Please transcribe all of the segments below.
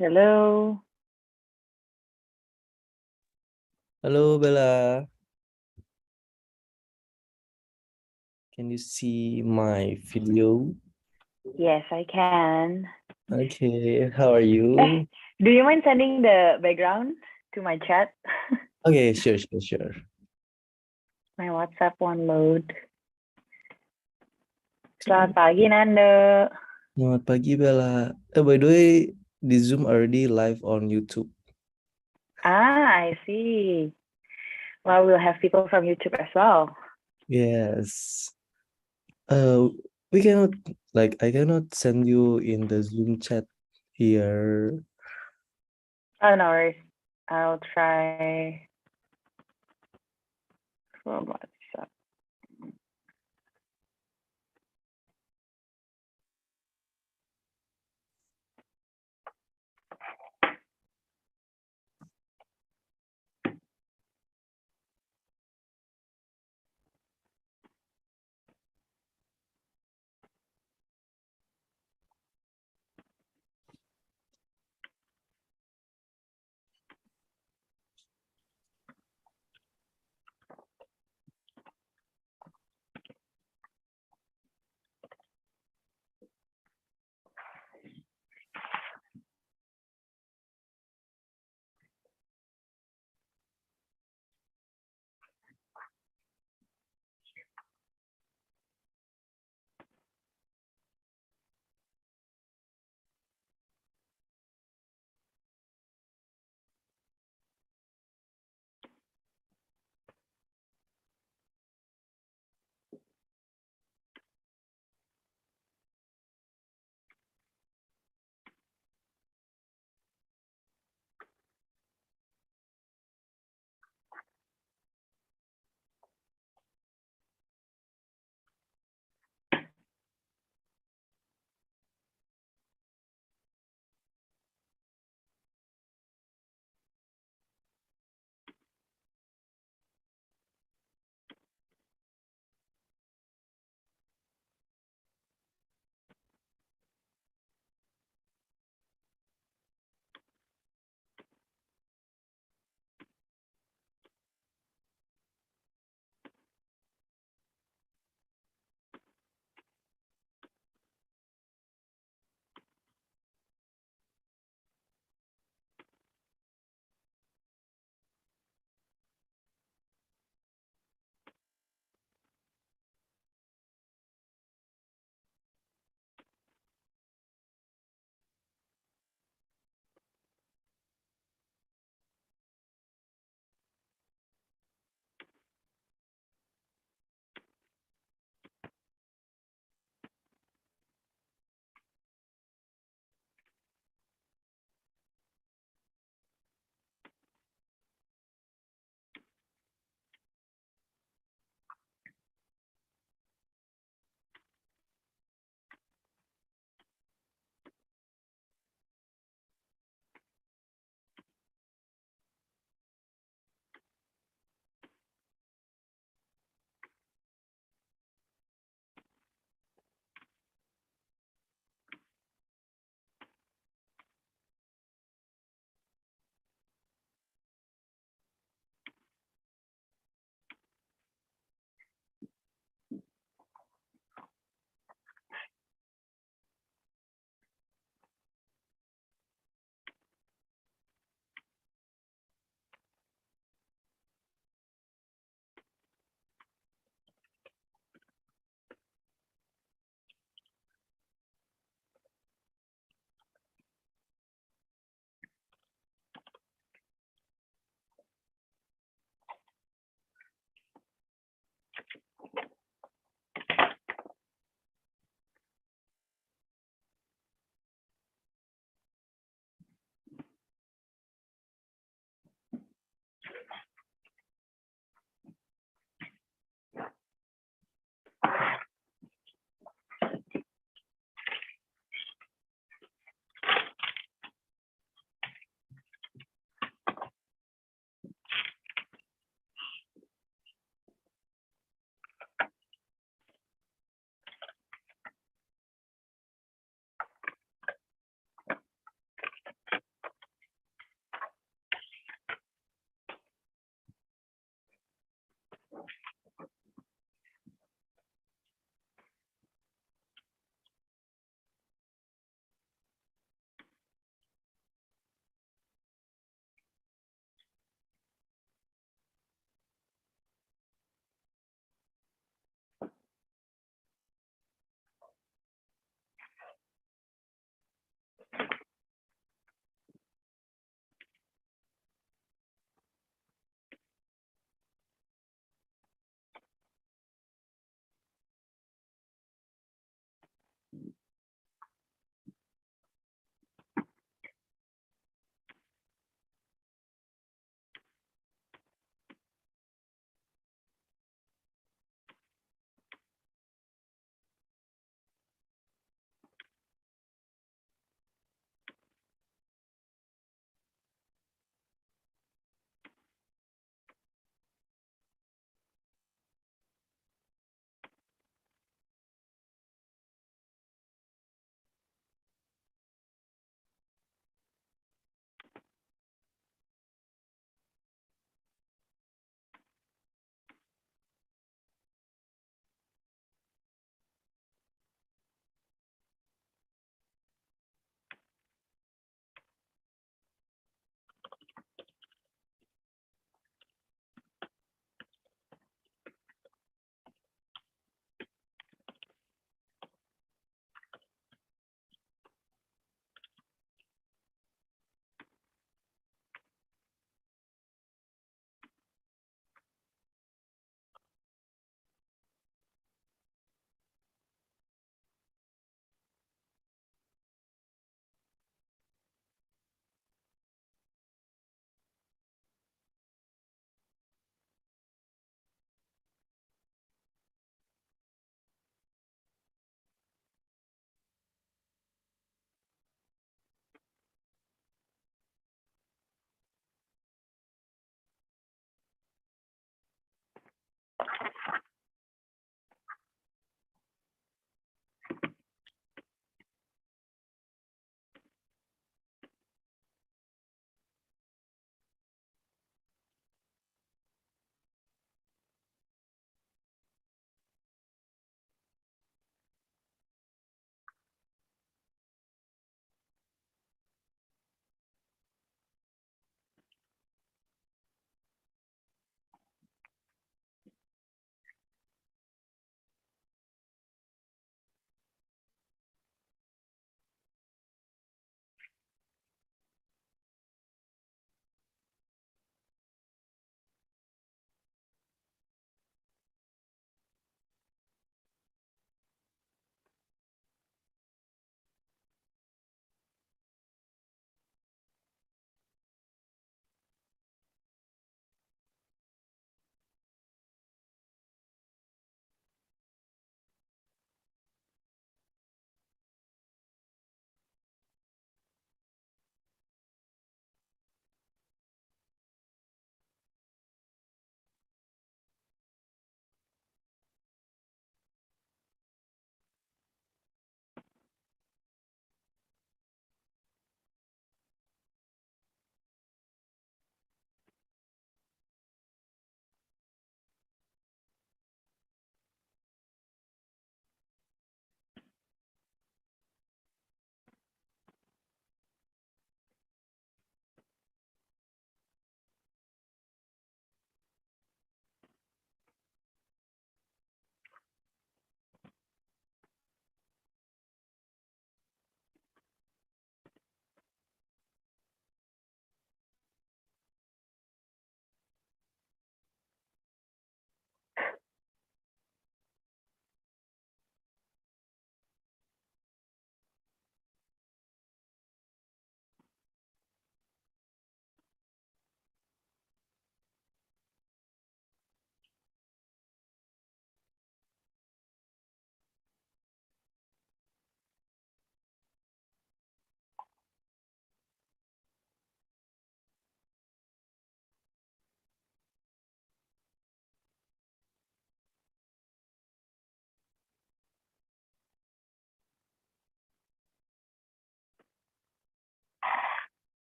Hello. Hello, Bella. Can you see my video? Yes, I can. Okay, how are Eh, you? do you mind sending the background to my chat? Okay, sure. My WhatsApp one load. Selamat pagi, Nando. Selamat pagi, Bella. By the way, the Zoom already live on YouTube. I see. Well, we'll have people from YouTube as well. Yes. Uh, we cannot, I cannot send you in the Zoom chat here. Oh, no worries. I'll try from WhatsApp.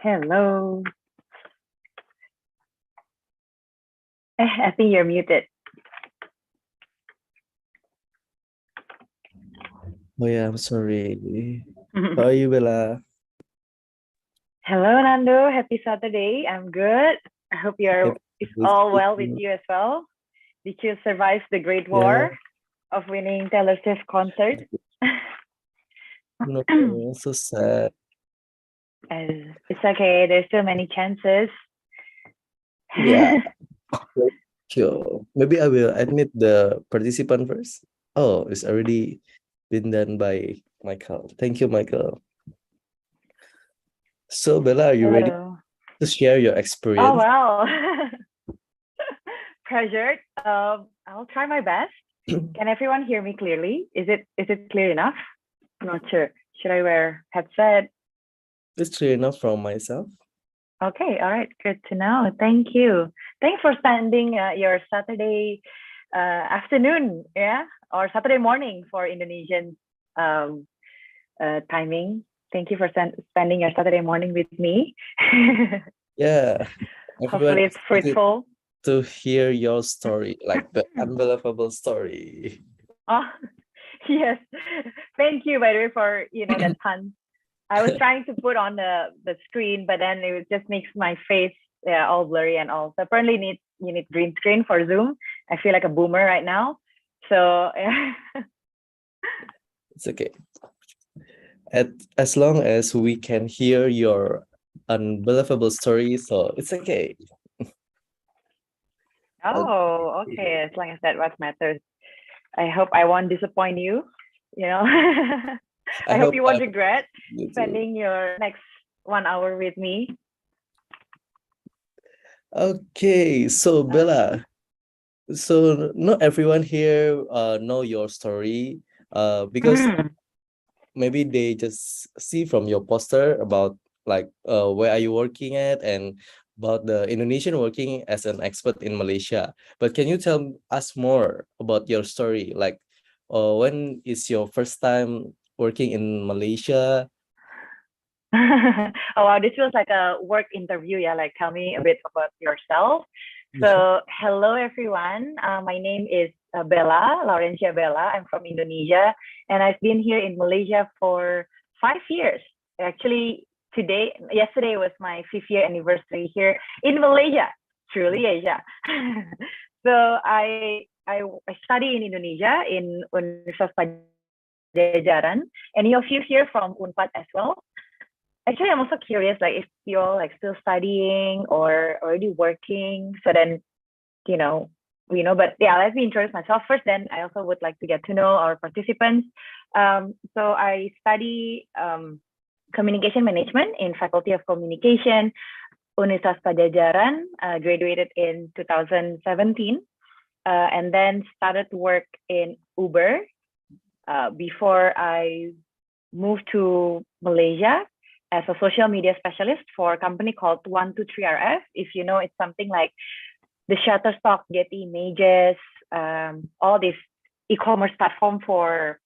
Hello. I think you're muted. Oh yeah, I'm sorry. How are you, Bella? Hello, Nando. Happy Saturday. I'm good. I hope Happy it's to all see well with you. you as well. Did you survive the Great Yeah, War of winning Taylor Swift concert? no, so sad. It's okay. There's still many chances. Yeah, sure. Maybe I will admit the participant first. Oh, it's already been done by Michael. Thank you, Michael. So, Bella, are you ready Hello. to share your Oh, experience? well. Pressured. I'll try my best. Can everyone hear me clearly? Is it clear enough? I'm not sure. Should I wear headset? It's clear enough from myself. Okay, all right, good to know. Thank you. Thanks for spending your Saturday afternoon, yeah, or Saturday morning for Indonesian um, timing. Thank you for spending your Saturday morning with me. Yeah, everyone Hopefully, it's excited fruitful. to hear your story, like the unbelievable story. Oh, yes. Thank you, by the way, for that pun. I was trying to put on the screen, but then it just makes my face all blurry and all. So apparently you need green screen for Zoom. I feel like a boomer right now. So It's okay. As long as we can hear your unbelievable story, so it's okay. oh, okay. As long as that what matters. I hope I won't disappoint you. You know, I I hope hope you won't regret you too. spending your next 1 hour with me. Okay, so Bella, so not everyone here know your story because maybe they just see from your poster about like where are you working at and about the Indonesian working as an expert in Malaysia. But can you tell us more about your story? Like, when is your first time working in Malaysia? Oh wow, this feels like a work interview. Yeah, like tell me a bit about yourself. Yeah. So hello everyone. My name is Bella, Laurencia Bella. I'm from Indonesia, and I've been here in Malaysia for 5 years. Actually, yesterday was my 5th year anniversary here in Malaysia, truly Asia. So I study in Indonesia in Universitas Pajajaran, any of you here from Unpad as well? Actually, I'm also curious, like if you're like still studying or already working. So then, you know, but yeah, let me introduce myself first. Then I also would like to get to know our participants. So I study communication management in Faculty of Communication, Universitas Pajajaran. Graduated in 2017, and then started work in Uber before I moved to Malaysia as a social media specialist for a company called 123RF. If you know, it's something like the Shutterstock, Getty Images, all this e-commerce platform for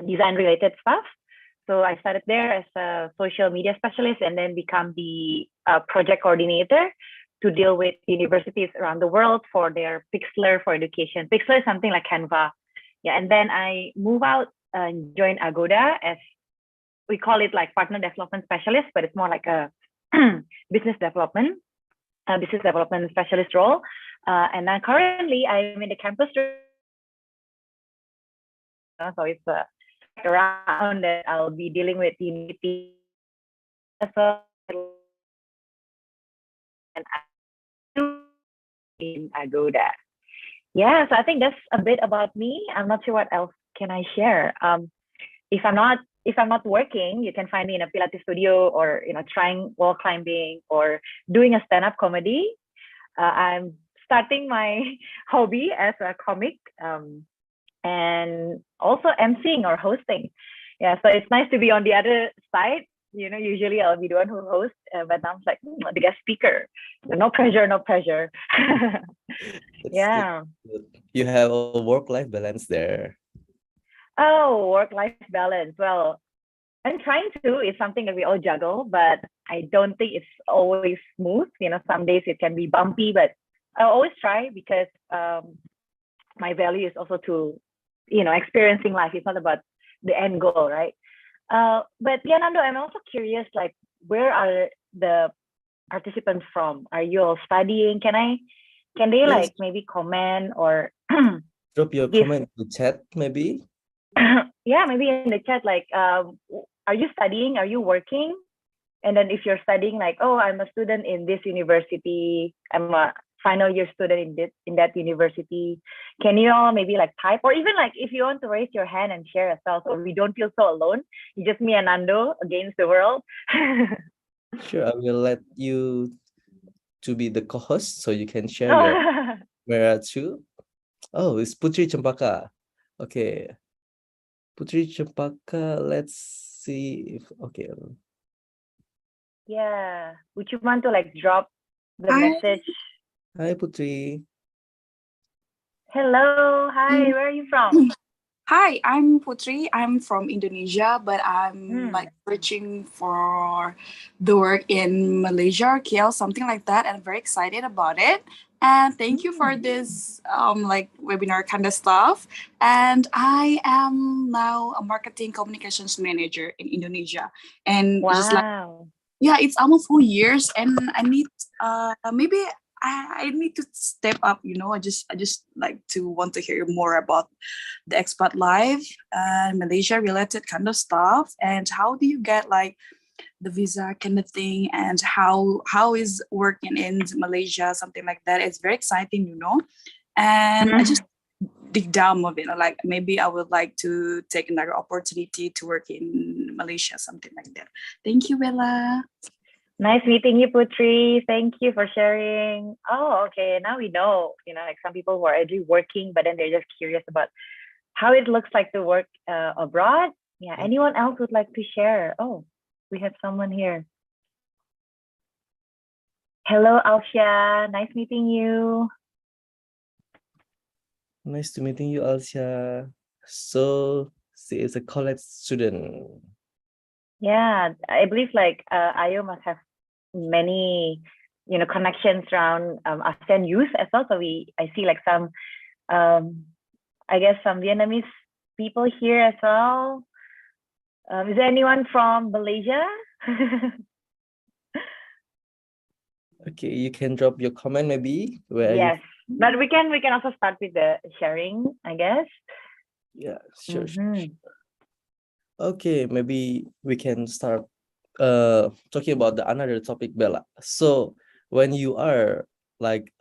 design related stuff. So I started there as a social media specialist and then become the project coordinator to deal with universities around the world for their Pixlr for education. Pixlr is something like Canva. Yeah, and then I move out and join Agoda as we call it like partner development specialist, but it's more like a business development specialist role. And then currently I'm in the campus, so it's around that I'll be dealing with unity as well, and in Agoda. Yeah, so I think that's a bit about me. I'm not sure what else can I share. If I'm not working, you can find me in a Pilates studio or trying wall climbing or doing a stand-up comedy. I'm starting my hobby as a comic, and also emceeing or hosting. Yeah, so it's nice to be on the other side. Usually I'll be the one who hosts, but now I'm like the guest speaker. So no pressure, no pressure. Yeah. You have a work-life balance there. Oh, work-life balance. Well, I'm trying to. It's something that we all juggle, but I don't think it's always smooth. Some days it can be bumpy, but I always try because my value is also to, experiencing life. It's not about the end goal, right? But yeah, Nando, I'm also curious, like, where are the participants from? Are you all studying? Can they Yes, like maybe comment or drop your give comment in the chat, maybe. yeah, maybe in the chat, like, are you studying? Are you working? And then if you're studying, like, oh, I'm a student in this university, I'm a final year student in that university. Can you all maybe like type, or even like if you want to raise your hand and share as well, so we don't feel so alone. It's just me and Nando against the world. Sure, I will let you to be the co-host so you can share your Mera too. Oh, it's Putri Cempaka. Okay, Putri Cempaka. Let's see if okay. Yeah. Would you want to like drop the Hi. message? Hi, Putri. Hello. Hi. Where are you from? Hi, I'm Putri. I'm from Indonesia, but I'm Hmm. like searching for the work in Malaysia or KL, something like that, and I'm very excited about it. And thank you for this like webinar kind of stuff. And I am now a marketing communications manager in Indonesia. And it's just like, Wow. yeah, it's almost 4 years, and I need maybe I need to step up. I just like to want to hear more about the expat life and Malaysia related kind of stuff, and how do you get like the visa kind of thing, and how is working in Malaysia, something like that. It's very exciting. And I just dig down of it. Like maybe I would like to take another opportunity to work in Malaysia, something like that. Thank you, Bella. Nice meeting you, Putri. Thank you for sharing. Oh, okay. Now we know, like some people who are already working, but then they're just curious about how it looks like to work abroad. Yeah. Anyone else would like to share? Oh, we have someone here. Hello, Alcia. Nice meeting you. Nice to meeting you, Alcia. So she is a college student. Yeah, I believe like Ayo must have many, connections around ASEAN youth as well. So I see like some, I guess some Vietnamese people here as well. Is there anyone from Malaysia? Okay, you can drop your comment maybe. Where are you? Yes, but we can also start with the sharing, I guess. Yeah, sure. Mhm. Okay, maybe we can start talking about the another topic, Bella. So when you are like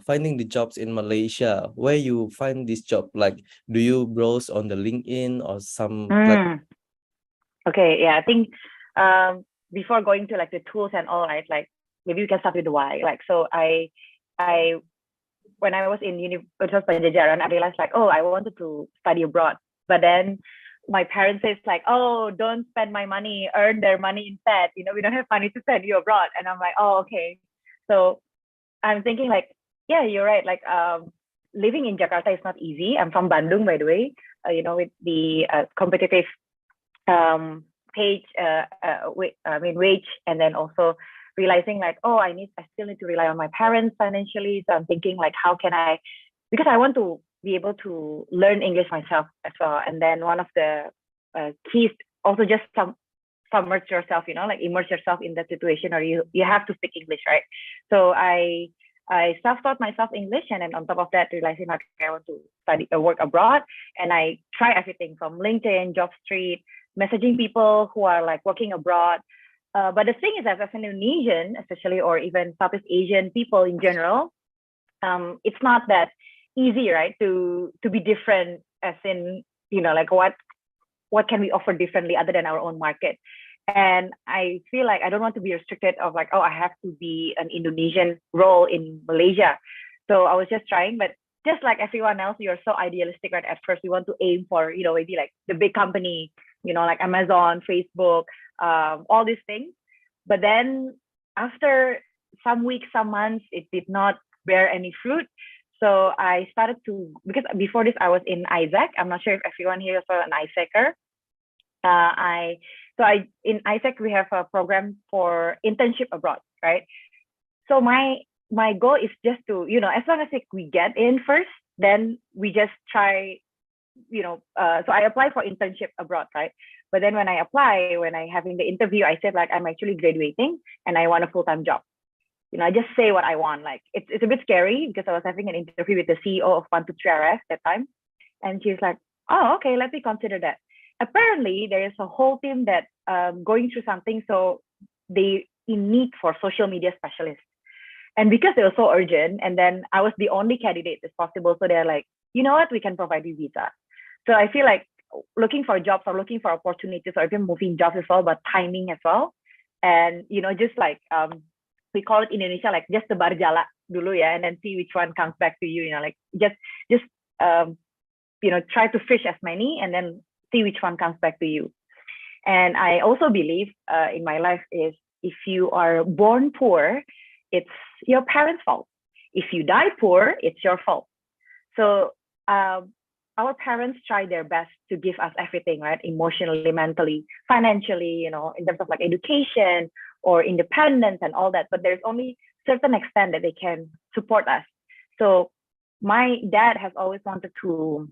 finding the jobs in Malaysia, where you find this job? Like, do you browse on the LinkedIn or some Okay, yeah, I think before going to like the tools and all, right, like maybe we can start with the why. Like, so I when I was in Universitas Pajajaran, I realized like, oh, I wanted to study abroad, but then my parents says like, oh, don't spend my money, earn their money instead. We don't have money to send you abroad, and I'm like, oh, okay. So I'm thinking like, yeah, you're right. Like, living in Jakarta is not easy. I'm from Bandung, by the way. With the competitive page, wage, and then also realizing like, oh, I still need to rely on my parents financially. So I'm thinking like, how can I, because I want to be able to learn English myself as well. And then one of the keys also just submerge yourself, like immerse yourself in that situation, or you have to speak English, right? So I self-taught myself English, and then on top of that, realizing like I want to study or work abroad, and I try everything from LinkedIn, JobStreet, messaging people who are like working abroad. But the thing is that as an Indonesian, especially, or even Southeast Asian people in general, it's not that easy, right? To be different, as in, like what can we offer differently other than our own market. And I feel like I don't want to be restricted of like, oh, I have to be an Indonesian role in Malaysia. So I was just trying, but just like everyone else, you're so idealistic, right? At first, you want to aim for, maybe like the big company, like Amazon, Facebook, all these things. But then after some weeks, some months, it did not bear any fruit. So I started to, because before this, I was in Isaac. I'm not sure if everyone here is an Isaacer. I So in ISEC we have a program for internship abroad, right? So my goal is just to, as long as we get in first, then we just try, so I apply for internship abroad, right? But then when I having the interview, I said like I'm actually graduating and I want a full-time job. I just say what I want. Like it's a bit scary because I was having an interview with the CEO of 123RF that time, and she's like, "Oh, okay, let me consider that." Apparently, there is a whole team that going through something, so they in need for social media specialists. And because they were so urgent, and then I was the only candidate as possible, so they're like, you know what, we can provide you visa. So I feel like looking for jobs or looking for opportunities or even moving jobs is all about timing as well. And just like we call it in Indonesia like just tebar jala dulu ya, and then see which one comes back to you. Like just try to fish as many and then see which one comes back to you. And I also believe in my life is if you are born poor, it's your parents' fault. If you die poor, it's your fault. So our parents try their best to give us everything, right? Emotionally, mentally, financially, in terms of like education or independence and all that. But there's only certain extent that they can support us. So my dad has always wanted to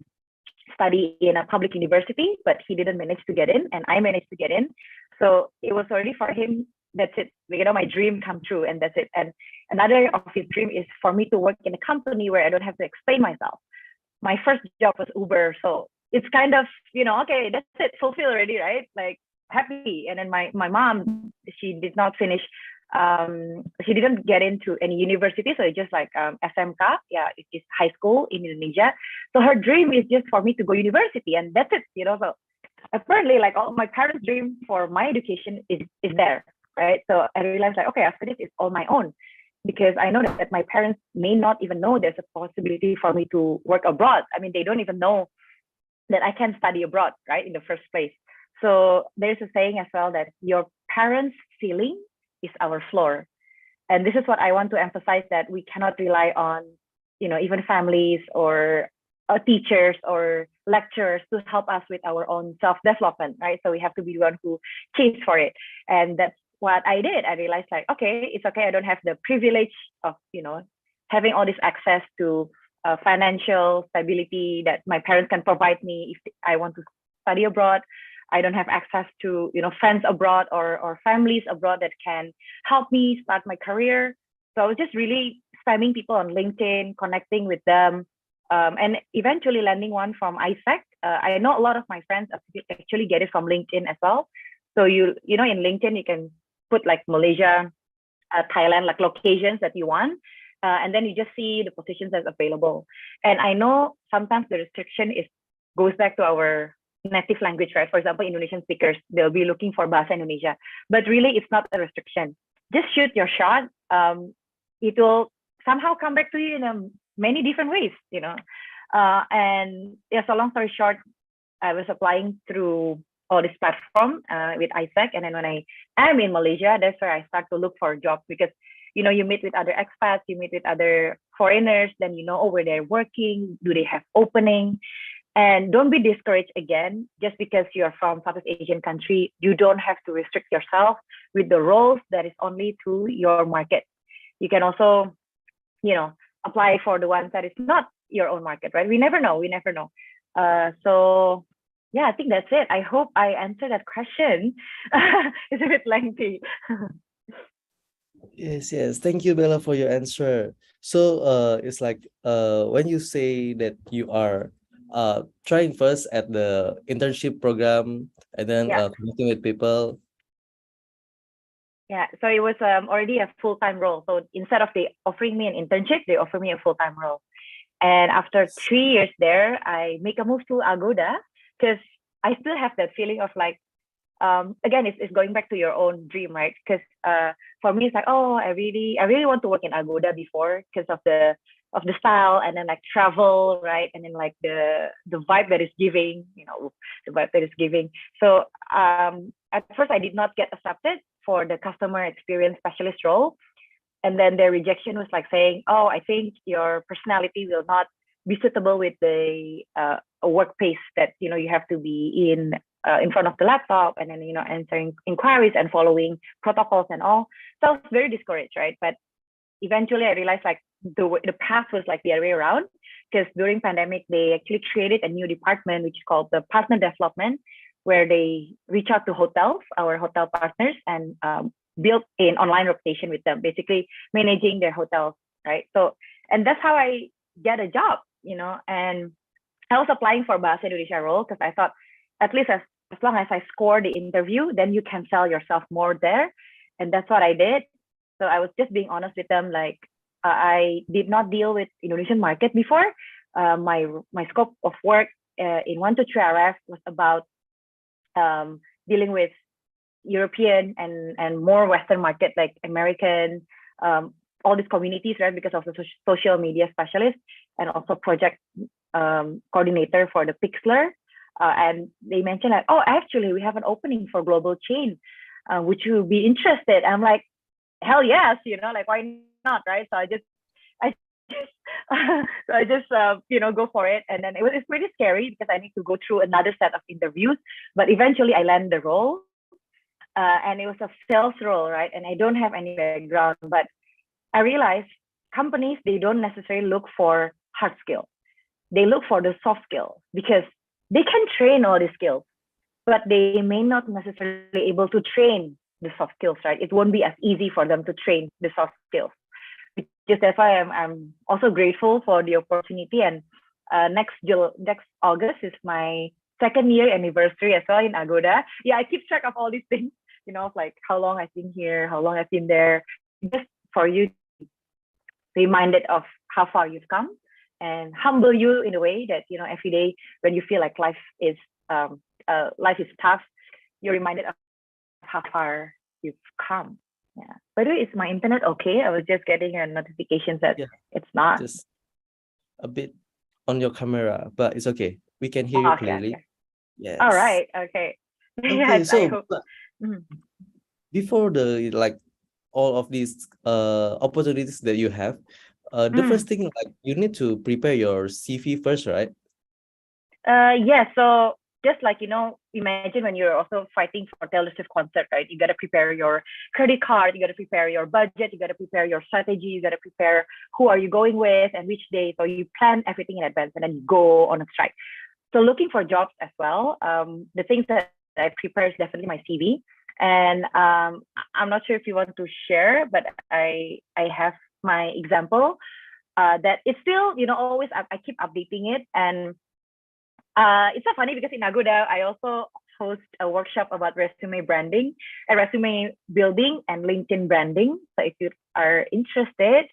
study in a public university, but he didn't manage to get in, and I managed to get in. So it was already for him, that's it. My dream come true, and that's it. And another of his dream is for me to work in a company where I don't have to explain myself. My first job was Uber, so it's kind of, okay, that's it, fulfilled already, right? Like happy. And then my mom, she did not finish, she didn't get into any university, so it's just like SMK, yeah, it's just high school in Indonesia. So her dream is just for me to go university, and that's it, So apparently, like all my parents' dream for my education is there, right? So I realized like, okay, after this, it's all my own. Because I know that my parents may not even know there's a possibility for me to work abroad. I mean, they don't even know that I can study abroad, right, in the first place. So there's a saying as well that your parents' ceiling is our floor. And this is what I want to emphasize, that we cannot rely on, even families or teachers or lecturers to help us with our own self-development, right? So we have to be the one who chase for it. And that's what I did. I realized like, okay, it's okay. I don't have the privilege of, having all this access to financial stability that my parents can provide me if I want to study abroad. I don't have access to, friends abroad or families abroad that can help me start my career. So I was just really spamming people on LinkedIn, connecting with them, and eventually landing one from ISEC. I know a lot of my friends actually get it from LinkedIn as well. So in LinkedIn, you can put like Malaysia, Thailand, like locations that you want. And then you just see the positions that's available. And I know sometimes the restriction goes back to our native language, right? For example, Indonesian speakers, they'll be looking for Bahasa Indonesia. But really, it's not a restriction. Just shoot your shot. It will somehow come back to you in many different ways, And yeah, so long story short, I was applying through all this platform with ISEC. And then when I am in Malaysia, that's where I start to look for jobs because, you meet with other expats, you meet with other foreigners, then where they're working, do they have opening? And don't be discouraged again, just because you're from Southeast Asian country, you don't have to restrict yourself with the roles that is only to your market. You can also, apply for the ones that is not your own market, right? We never know. So yeah, I think that's it. I hope I answered that question. It's a bit lengthy. Yes. Thank you, Bella, for your answer. So it's like when you say that you are trying first at the internship program and then Yeah. connecting with people. Yeah, so it was already a full-time role. So instead of they offering me an internship, they offer me a full-time role. And after 3 years there, I make a move to Agoda because I still have that feeling of like, again, it's going back to your own dream, right? Because for me, it's like, oh, I really want to work in Agoda before because of the style, and then like travel, right? And then like the vibe that is giving, the vibe that is giving. So at first I did not get accepted for the customer experience specialist role. And then their rejection was like saying, oh, I think your personality will not be suitable with the work pace that, you have to be in in front of the laptop and then, answering inquiries and following protocols and all. So I was very discouraged, right? But eventually I realized like the path was like the other way around, because during pandemic, they actually created a new department, which is called the partner development, where they reach out to hotels, our hotel partners, and build an online reputation with them, basically managing their hotels, right? So, and that's how I get a job, and I was applying for Bahasa Indonesia role because I thought at least as long as I score the interview, then you can sell yourself more there. And that's what I did. So I was just being honest with them, like I did not deal with Indonesian market before. My scope of work in 123 RF was about dealing with European and more Western market, like American, all these communities, right? Because of the social media specialist and also project coordinator for the Pixlr. And they mentioned like, oh, actually, we have an opening for global chain. Would you be interested? I'm like, hell yes, like why not, right? So I just go for it. And then it's pretty scary because I need to go through another set of interviews, but eventually I land the role. And it was a sales role, right? And I don't have any background, but I realized companies, they don't necessarily look for hard skills. They look for the soft skills because they can train all the skills, but they may not necessarily able to train the soft skills, right? It won't be as easy for them to train the soft skills. Just that's why I'm also grateful for the opportunity. And next August is my 2nd year anniversary as well in Agoda. Yeah, I keep track of all these things, like how long I've been here, how long I've been there, just for you to be reminded of how far you've come and humble you in a way that, every day when you feel like life is tough, you're reminded of how far you've come. Yeah. By the way, is my internet okay? I was just getting a notification that it's not. Just a bit on your camera, but it's okay. We can hear you clearly. Okay. Yes. All right. Okay. Okay, Yes, I so hope. Mhm. before all of these opportunities that you have, the first thing, like you need to prepare your CV first, right? Yeah. So just like, imagine when you're also fighting for Taylor Swift concert, right? You got to prepare your credit card, you got to prepare your budget, you got to prepare your strategy, you got to prepare who are you going with and which day. So you plan everything in advance and then you go on a strike. So looking for jobs as well. The things that I prepare is definitely my CV. And I'm not sure if you want to share, but I have my example that it's still, always I keep updating it. And it's so funny because in Agoda, I also host a workshop about resume branding and resume building and LinkedIn branding. So if you are interested,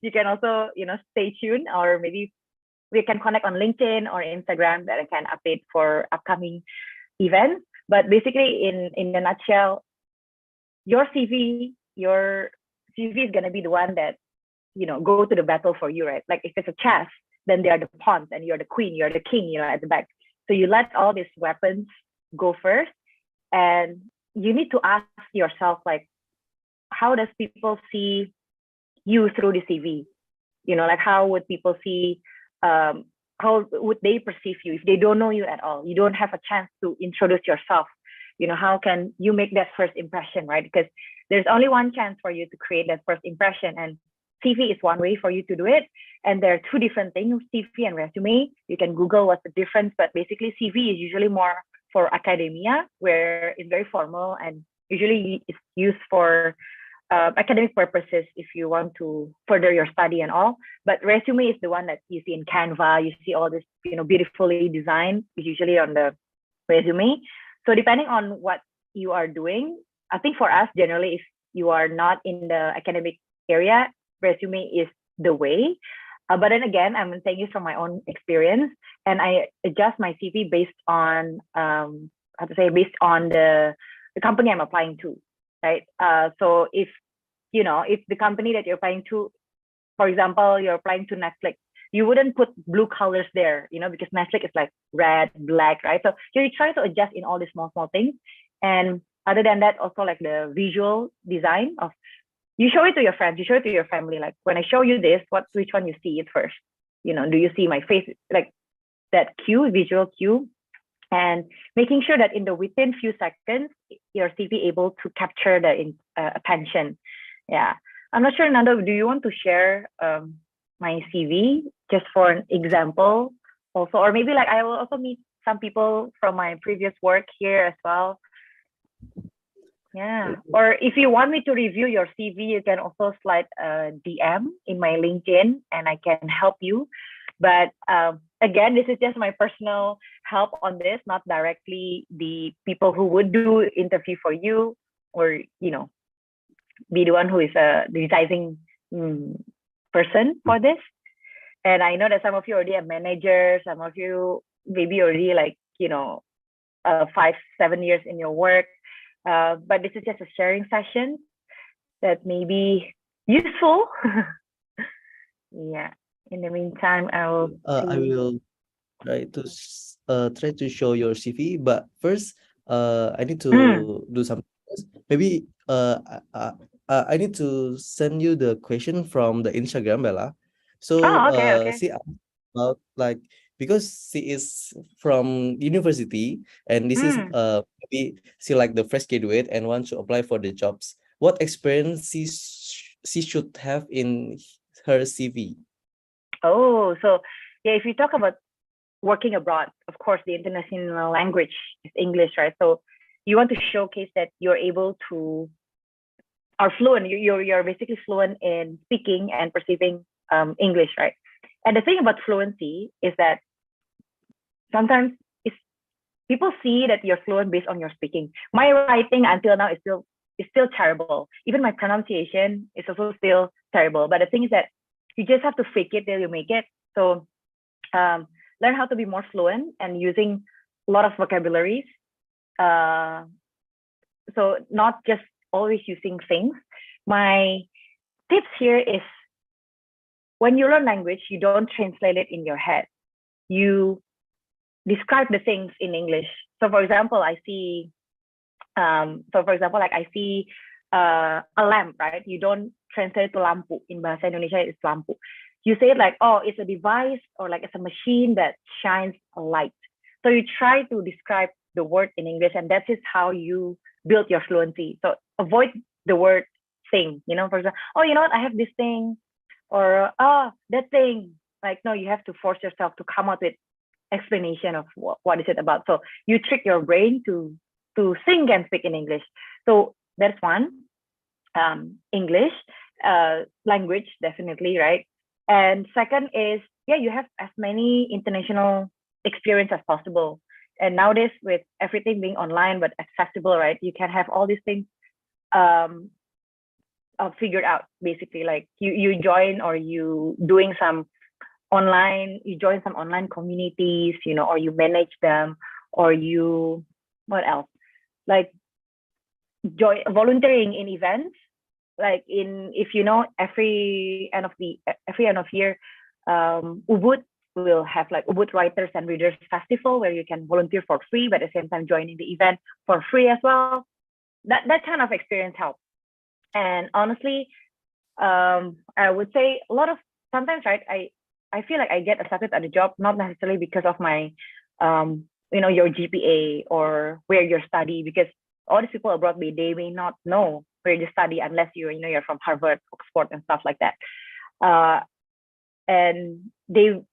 you can also, stay tuned, or maybe we can connect on LinkedIn or Instagram that I can update for upcoming events. But basically, in a nutshell, your CV is going to be the one that, go to the battle for you, right? Like if it's a chess, then they are the pawns and you're the queen, you're the king, at the back. So you let all these weapons go first. And you need to ask yourself, like, how does people see you through the CV? Like how would people see, how would they perceive you if they don't know you at all? You don't have a chance to introduce yourself. How can you make that first impression, right? Because there's only one chance for you to create that first impression, and CV is one way for you to do it. And there are two different things, CV and resume. You can Google what's the difference, but basically CV is usually more for academia, where it's very formal and usually it's used for academic purposes if you want to further your study and all. But resume is the one that you see in Canva. You see all this, beautifully designed, usually on the resume. So depending on what you are doing, I think for us, generally, if you are not in the academic area, resume is the way. But then again, I'm saying this from my own experience, and I adjust my CV based on, based on the company I'm applying to, right? So if the company that you're applying to, for example, you're applying to Netflix, you wouldn't put blue colors there, because Netflix is like red, black, right? So you try to adjust in all these small things. And other than that, also like the visual design of, you show it to your friends, you show it to your family. Like when I show you this, which one you see it first? Do you see my face, like that cue, visual cue? and making sure that within few seconds your CV able to capture the attention. Yeah, I'm not sure, Nando, do you want to share my CV just for an example also, or maybe like I will also meet some people from my previous work here as well. Yeah, or if you want me to review your CV, you can also slide a DM in my LinkedIn and I can help you. But again, this is just my personal help on this, not directly the people who would do interview for you, or be the one who is a deciding person for this. And I know that some of you already are managers, some of you maybe already like 5-7 years in your work. But this is just a sharing session that may be useful. Yeah. In the meantime, I will try to show your CV, but first, I need to do something else. Maybe I need to send you the question from the Instagram, Bella. So okay. she asked about like, because she is from university and this is maybe she like the fresh graduate and wants to apply for the jobs. What experience she should have in her CV? Oh, so yeah, if you talk about working abroad, of course, the international language is English, right? So you want to showcase that you're able to are fluent. You're basically fluent in speaking and perceiving English, right? And the thing about fluency is that sometimes people see that you're fluent based on your speaking. My writing until now is still terrible. Even my pronunciation is also still terrible. But the thing is that you just have to fake it till you make it. So learn how to be more fluent and using a lot of vocabularies. So not just always using things. My tips here is when you learn language, you don't translate it in your head. You describe the things in English. So for example, I see a lamp, right? You don't translate to lampu. In Bahasa Indonesia, it's lampu. You say it like, oh, it's a device, or like it's a machine that shines a light. So you try to describe the word in English, and that is how you build your fluency. So avoid the word thing, for example, oh, you know what, I have this thing, or that thing. Like, no, you have to force yourself to come up with explanation of what is it about. So you trick your brain to think and speak in English. So that's one. English language, definitely, right? And second is, you have as many international experience as possible. And nowadays, with everything being online but accessible, right, you can have all these things figured out. Basically, like you join, or you doing some you join some online communities, or you manage them, or you, what else? Like volunteering in events, like if every end of year, Ubud will have like Ubud Writers and Readers Festival, where you can volunteer for free, but at the same time joining the event for free as well. That kind of experience helps. And honestly, I would say a lot of sometimes, right, I feel like I get accepted at a job not necessarily because of my your GPA or where you study, because all these people abroad, they may not know where you study unless you're from Harvard, Oxford, and stuff like that. And they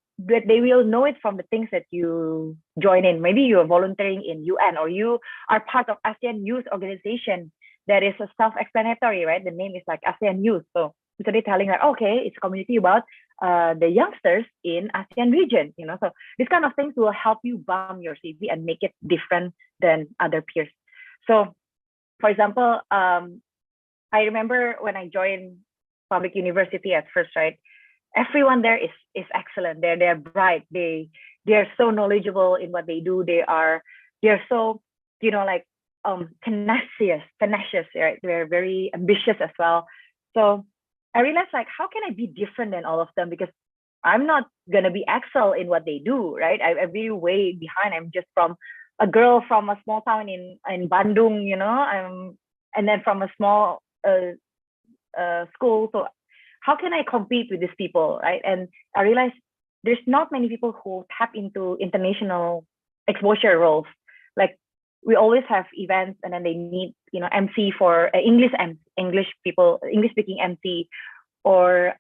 will know it from the things that you join in. Maybe you are volunteering in UN, or you are part of ASEAN Youth Organization. That is a self-explanatory, right? The name is like ASEAN Youth. So instead of telling like, okay, it's a community about the youngsters in ASEAN region, So these kind of things will help you bump your CV and make it different than other peers. So, for example, I remember when I joined public university at first, right? Everyone there is excellent. They're bright. They're so knowledgeable in what they do. They're so tenacious, right? They're very ambitious as well. So I realized, like, how can I be different than all of them? Because I'm not gonna be excel in what they do, right? I'm very way behind. I'm just from a girl from a small town in Bandung, and then from a small school. So how can I compete with these people, right? And I realized there's not many people who tap into international exposure roles. Like we always have events, and then they need MC for English people, English speaking MC, or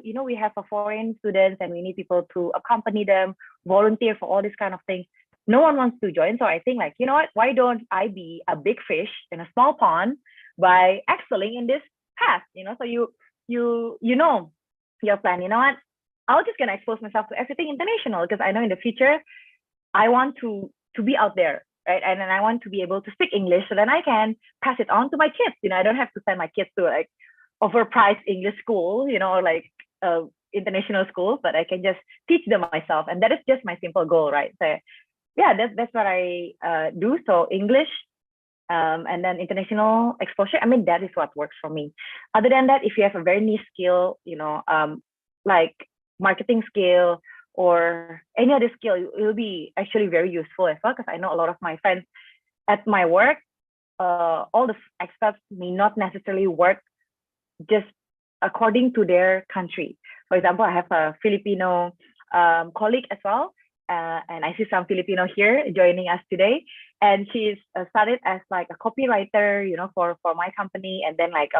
we have a foreign students and we need people to accompany them, volunteer for all these kind of things. No one wants to join, so I think like, you know what, why don't I be a big fish in a small pond by excelling in this path, so you know your plan. You know what, I'm just gonna expose myself to everything international, because I know in the future I want to be out there, right? And then I want to be able to speak English, so then I can pass it on to my kids. I don't have to send my kids to like overpriced English school, or like international schools, but I can just teach them myself, and that is just my simple goal, right? So yeah, that's what I do. So English, and then international exposure. I mean, that is what works for me. Other than that, if you have a very niche skill, like marketing skill or any other skill, it will be actually very useful as well. Because I know a lot of my friends at my work, all the expats may not necessarily work just according to their country. For example, I have a Filipino colleague as well, and I see some Filipino here joining us today. And she's started as like a copywriter, for my company, and then like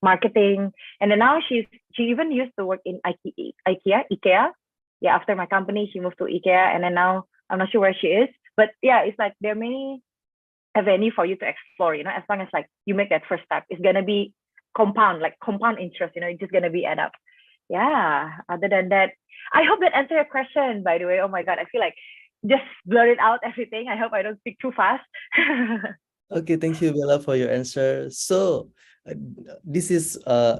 marketing, and then now she even used to work in IKEA. Yeah, after my company, she moved to IKEA, and then now I'm not sure where she is. But yeah, it's like there are many avenues for you to explore. As long as like you make that first step, it's gonna be compound interest. It's just gonna be add up. Yeah. Other than that, I hope that answered your question. By the way, oh my god, I feel like just blurted out everything. I hope I don't speak too fast. Okay, thank you, Bella, for your answer. So this is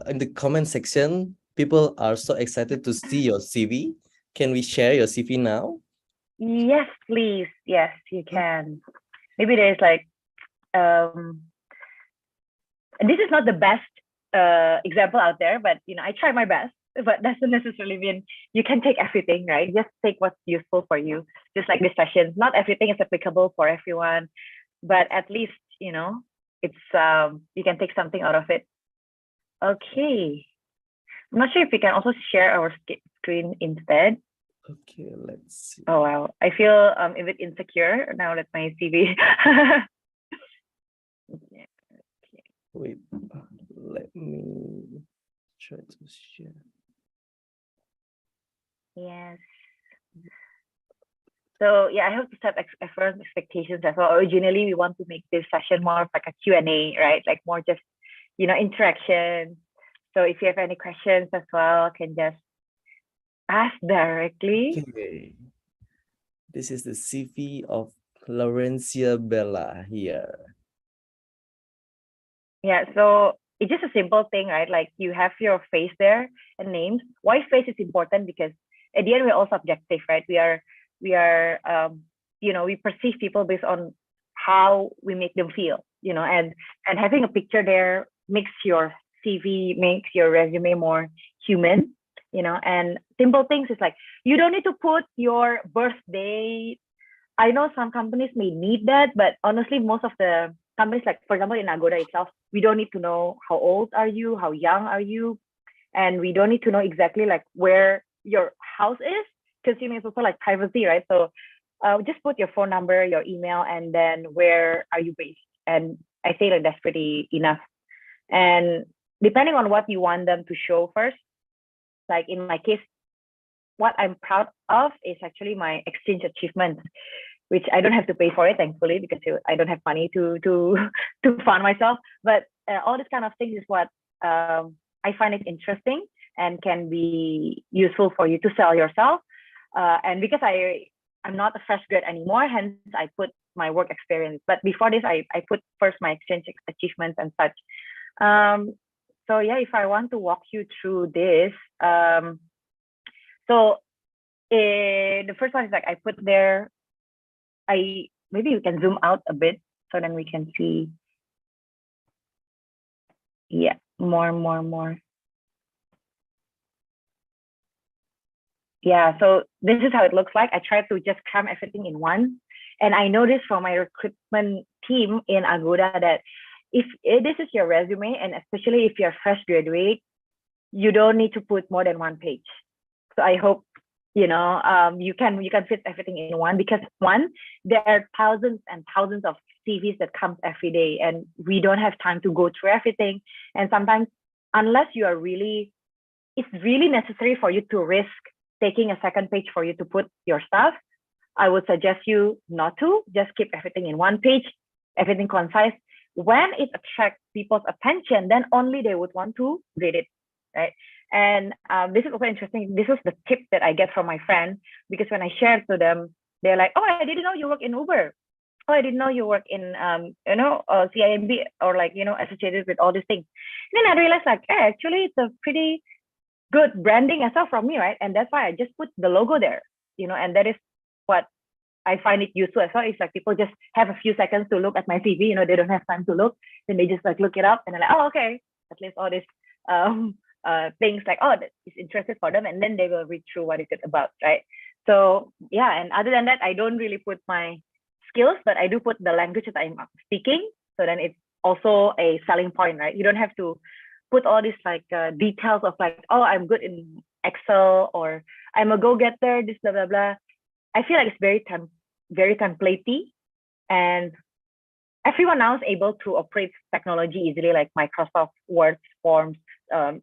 in the comment section. People are so excited to see your CV. Can we share your CV now? Yes, please. Yes, you can. Maybe there's like this is not the best example out there, but I try my best. But doesn't necessarily mean you can take everything, right? Just take what's useful for you. Just like this session, not everything is applicable for everyone, but at least it's you can take something out of it. Okay, I'm not sure if we can also share our screen instead. Okay, let's see. Oh wow, I feel a bit insecure now that my CV. Okay. Wait, let me try to share. Yes. So yeah, I hope to set everyone's expectations as well. Originally, we want to make this session more of like a Q&A, right? Like more just, interaction. So if you have any questions as well, can just ask directly. Okay. This is the CV of Laurencia Bella here. Yeah, so it's just a simple thing, right? Like you have your face there and names. Why face is important? Because at the end, we're all subjective, right? We are we perceive people based on how we make them feel, and having a picture there makes your CV, makes your resume more human, and simple things is like, you don't need to put your birthday. I know some companies may need that, but honestly, most of the companies, like for example, in Agoda itself, we don't need to know how old are you, how young are you, and we don't need to know exactly like where your house is, because it's also like privacy, right? So just put your phone number, your email, and then where are you based. And I think like that's pretty enough. And depending on what you want them to show first, like in my case, what I'm proud of is actually my exchange achievements, which I don't have to pay for it, thankfully, because I don't have money to fund myself. But all this kind of things is what I find it interesting and can be useful for you to sell yourself. And because I'm not a fresh grad anymore, hence I put my work experience. But before this, I put first my exchange achievements and such. So yeah, if I want to walk you through this, so the first one is like I put there. Maybe you can zoom out a bit so then we can see. Yeah, more. Yeah, so this is how it looks like. I try to just cram everything in one. And I noticed from my recruitment team in Agoda that if this is your resume, and especially if you're fresh graduate, you don't need to put more than one page. So I hope you can fit everything in one, because one, there are thousands and thousands of CVs that comes every day, and we don't have time to go through everything. And sometimes, unless you are really, it's really necessary for you to risk taking a second page for you to put your stuff, I would suggest you not to. Just keep everything in one page, everything concise. When it attracts people's attention, then only they would want to read it, right? And this is also interesting. This is the tip that I get from my friend, because when I share to them, they're like, "Oh, I didn't know you work in Uber. Oh, I didn't know you work in CIMB, or like associated with all these things." And then I realized, like, hey, actually, it's a pretty good branding as well from me, right? And that's why I just put the logo there, and that is what I find it useful as well. It's like people just have a few seconds to look at my CV, they don't have time to look, then they just like look it up and they're like, oh, okay, at least all these things, like, oh, that is interested for them, and then they will read through what is it about, right? So yeah, and other than that, I don't really put my skills, but I do put the language that I'm speaking. So then it's also a selling point, right? You don't have to put all these like details of like, oh, I'm good in Excel, or I'm a go-getter, this blah blah blah. I feel like it's very templatey, and everyone now is able to operate technology easily, like Microsoft Word, Forms,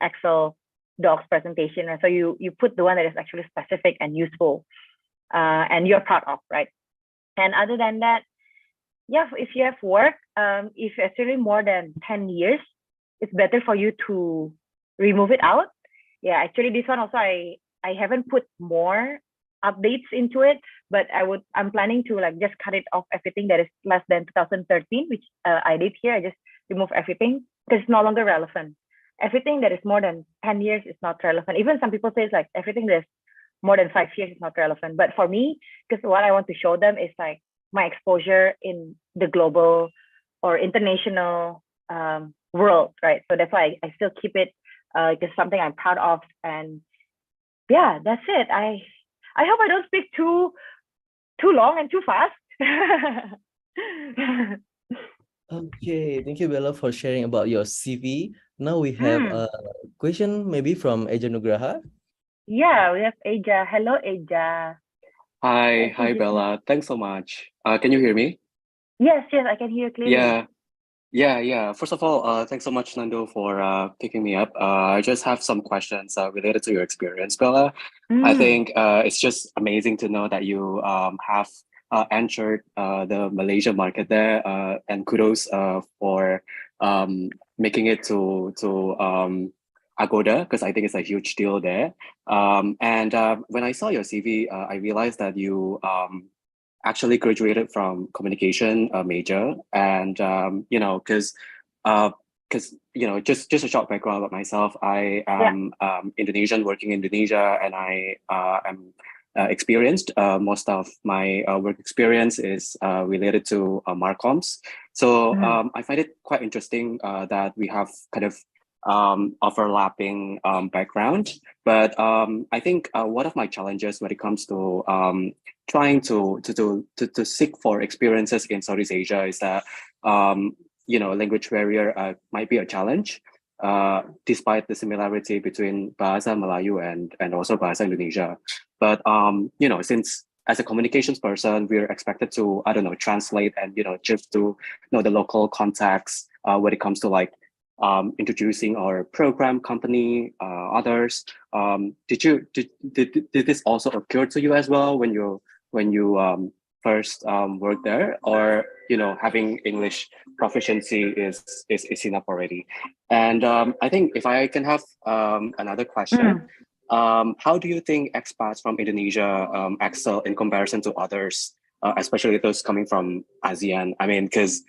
Excel, Docs, presentation. And so you put the one that is actually specific and useful, and you're proud of, right? And other than that, yeah, if you have work, if it's really more than 10 years, it's better for you to remove it out. Yeah, actually, this one also I haven't put more updates into it, but I'm planning to like just cut it off, everything that is less than 2013, which I did here. I just remove everything because it's no longer relevant. Everything that is more than 10 years is not relevant. Even some people say it's like everything that's more than 5 years is not relevant. But for me, because what I want to show them is like my exposure in the global or international world, right? So that's why I still keep it just something I'm proud of. And yeah, that's it. I hope I don't speak too long and too fast. Okay, thank you, Bella, for sharing about your CV. Now we have a question maybe from Eja Nugraha. Yeah, we have Aja. Hello, Aja. Hi, Bella. Thanks so much. Can you hear me? Yes, I can hear clearly. Yeah. First of all, thanks so much, Nando, for picking me up. I just have some questions related to your experience, Bella. I think it's just amazing to know that you have entered the Malaysia market there, and kudos for making it to Agoda, because I think it's a huge deal there. And when I saw your CV, I realized that you actually graduated from communication major, and because just a short background about myself. I am Indonesian, working in Indonesia, and I am experienced. Most of my work experience is related to Marcoms. So I find it quite interesting that we have kind of overlapping background. But I think one of my challenges when it comes to trying to seek for experiences in Southeast Asia is that language barrier might be a challenge, despite the similarity between Bahasa Melayu and also Bahasa Indonesia. But since as a communications person, we're expected to, I don't know, translate and just to know the local context when it comes to like introducing our program company, others. Did this also occur to you as well when you first worked there, or having English proficiency is enough already? And I think if I can have another question, how do you think expats from Indonesia excel in comparison to others, especially those coming from ASEAN? I mean, because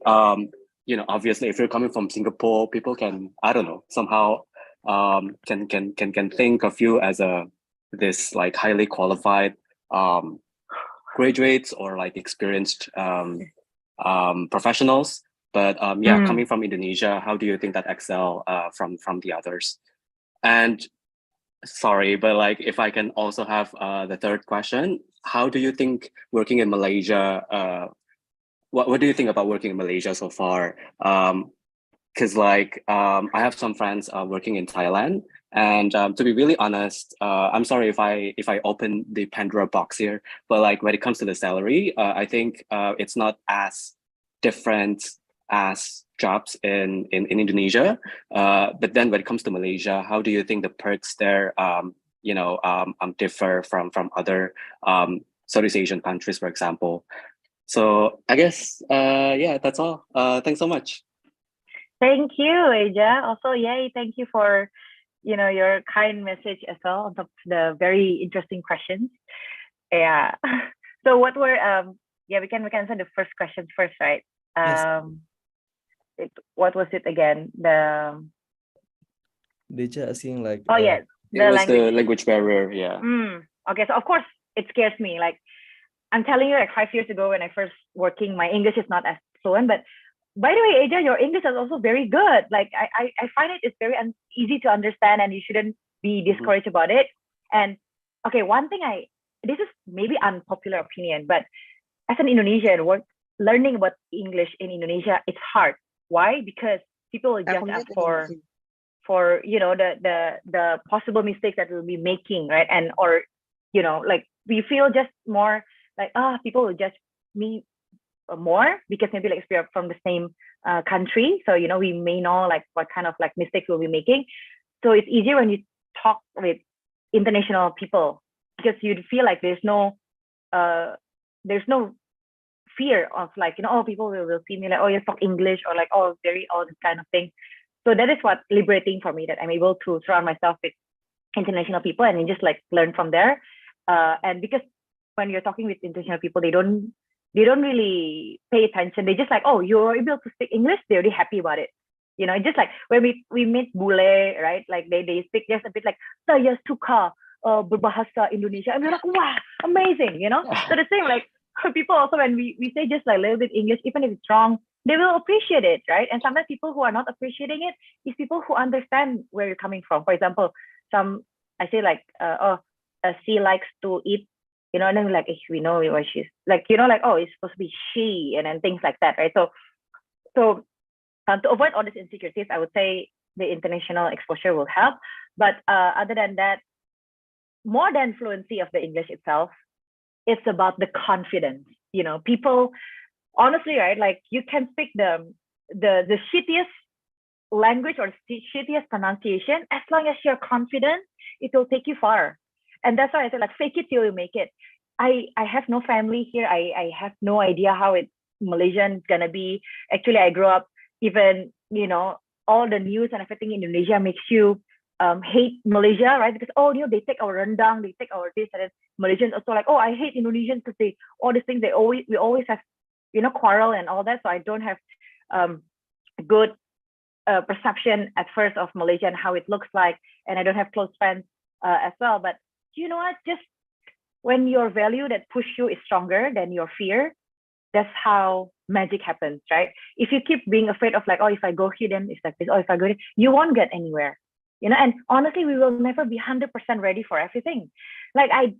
obviously, if you're coming from Singapore, people can, I don't know, somehow can think of you as this like highly qualified graduates or like experienced professionals. But coming from Indonesia, how do you think that excel from the others? And sorry, but like if I can also have the third question, how do you think working in Malaysia? What do you think about working in Malaysia so far? Because I have some friends working in Thailand, And to be really honest, I'm sorry if I open the Pandora box here, but like when it comes to the salary, I think it's not as different as jobs in Indonesia. But then when it comes to Malaysia, how do you think the perks there, differ from other Southeast Asian countries, for example? So I guess, yeah, that's all. Thanks so much. Thank you, Aja. Also, yay, thank you for your kind message as well on top of the very interesting questions. Yeah. So what were we can answer the first questions first, right? Yes. What was it again? They're just asking like yes, it was the language barrier, yeah. Okay, so of course it scares me. Like I'm telling you, like 5 years ago when I first working, my English is not as fluent, but by the way, Aja, your English is also very good. Like I find it's very easy to understand, and you shouldn't be discouraged about it. And okay, one thing this is maybe unpopular opinion, but as an Indonesian, learning about English in Indonesia, it's hard. Why? Because people will judge us for the possible mistakes that we'll be making, right? And or like we feel just more like people will judge me more because maybe like we're from the same country, so we may know like what kind of like mistakes we'll be making. So it's easier when you talk with international people because you'd feel like there's no fear of like people will see me like, oh, you talk English, or like, oh, very all this kind of thing. So that is what liberating for me, that I'm able to surround myself with international people and then just like learn from there. And because when you're talking with international people, they don't really pay attention. They just like, oh, you're able to speak English, they're already happy about it. Just like when we meet bule, right? Like they speak just a bit like, saya suka berbahasa Indonesia. And we're like, wow, amazing, So the same, like people also, when we say just like a little bit English, even if it's wrong, they will appreciate it, right? And sometimes people who are not appreciating it is people who understand where you're coming from. For example, I say like, she likes to eat, and then we're like, we know where she's like, like, oh, it's supposed to be she, and then things like that, right? So to avoid all these insecurities, I would say the international exposure will help. But other than that, more than fluency of the English itself, it's about the confidence. People, honestly, right? Like you can speak the shittiest language or shittiest pronunciation, as long as you're confident, it will take you far. And that's why I said like fake it till you make it. I have no family here. I have no idea how Malaysian is gonna be. Actually, I grew up, even all the news and everything in Indonesia makes you hate Malaysia, right? Because they take our rendang, they take our this, and then Malaysians also like, oh, I hate Indonesians because they all these things. We always have quarrel and all that. So I don't have good perception at first of Malaysia and how it looks like, and I don't have close friends as well. But you know what? Just when your value that push you is stronger than your fear, that's how magic happens, right? If you keep being afraid of like, oh, if I go here, then it's like this, or if I go here, you won't get anywhere. And honestly, we will never be 100% ready for everything. Like I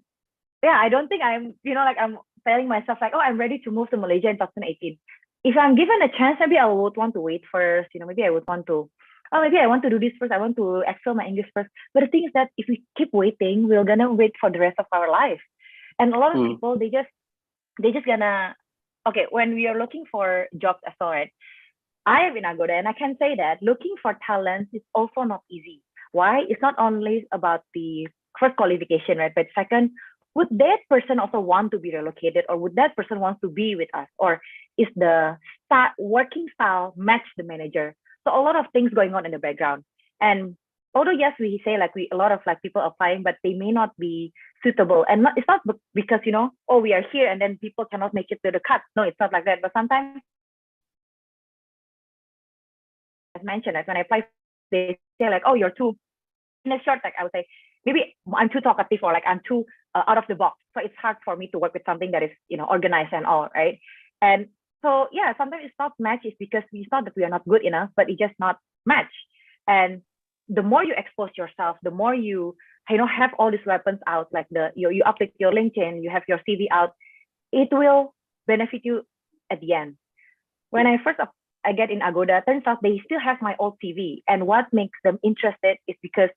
don't think I'm, like I'm telling myself like, oh, I'm ready to move to Malaysia in 2018. If I'm given a chance, maybe I would want to wait first. Maybe I would want to, maybe I want to do this first. I want to excel my English first. But the thing is that if we keep waiting, we're gonna wait for the rest of our life. And a lot of people, they just gonna, okay, when we are looking for jobs as well, right? I am in Agoda, and I can say that looking for talent is also not easy. Why? It's not only about the first qualification, right? But second, would that person also want to be relocated, or would that person want to be with us, or is the working style match the manager? So a lot of things going on in the background. And although yes, we say like a lot of like people applying, but they may not be suitable. And it's not because oh, we are here and then people cannot make it to the cut. No, it's not like that. But sometimes, as mentioned, like when I apply, they say like, oh, you're too, in a short, like I would say, maybe I'm too talkative, or like I'm too out of the box. So it's hard for me to work with something that is, organized and all, right? And so, yeah, sometimes it's not match. It's because it's not that we are not good enough, but it's just not match. And the more you expose yourself, the more you have all these weapons out, like you update your LinkedIn, you have your CV out, it will benefit you at the end. When I get in Agoda, turns out they still have my old CV. And what makes them interested is because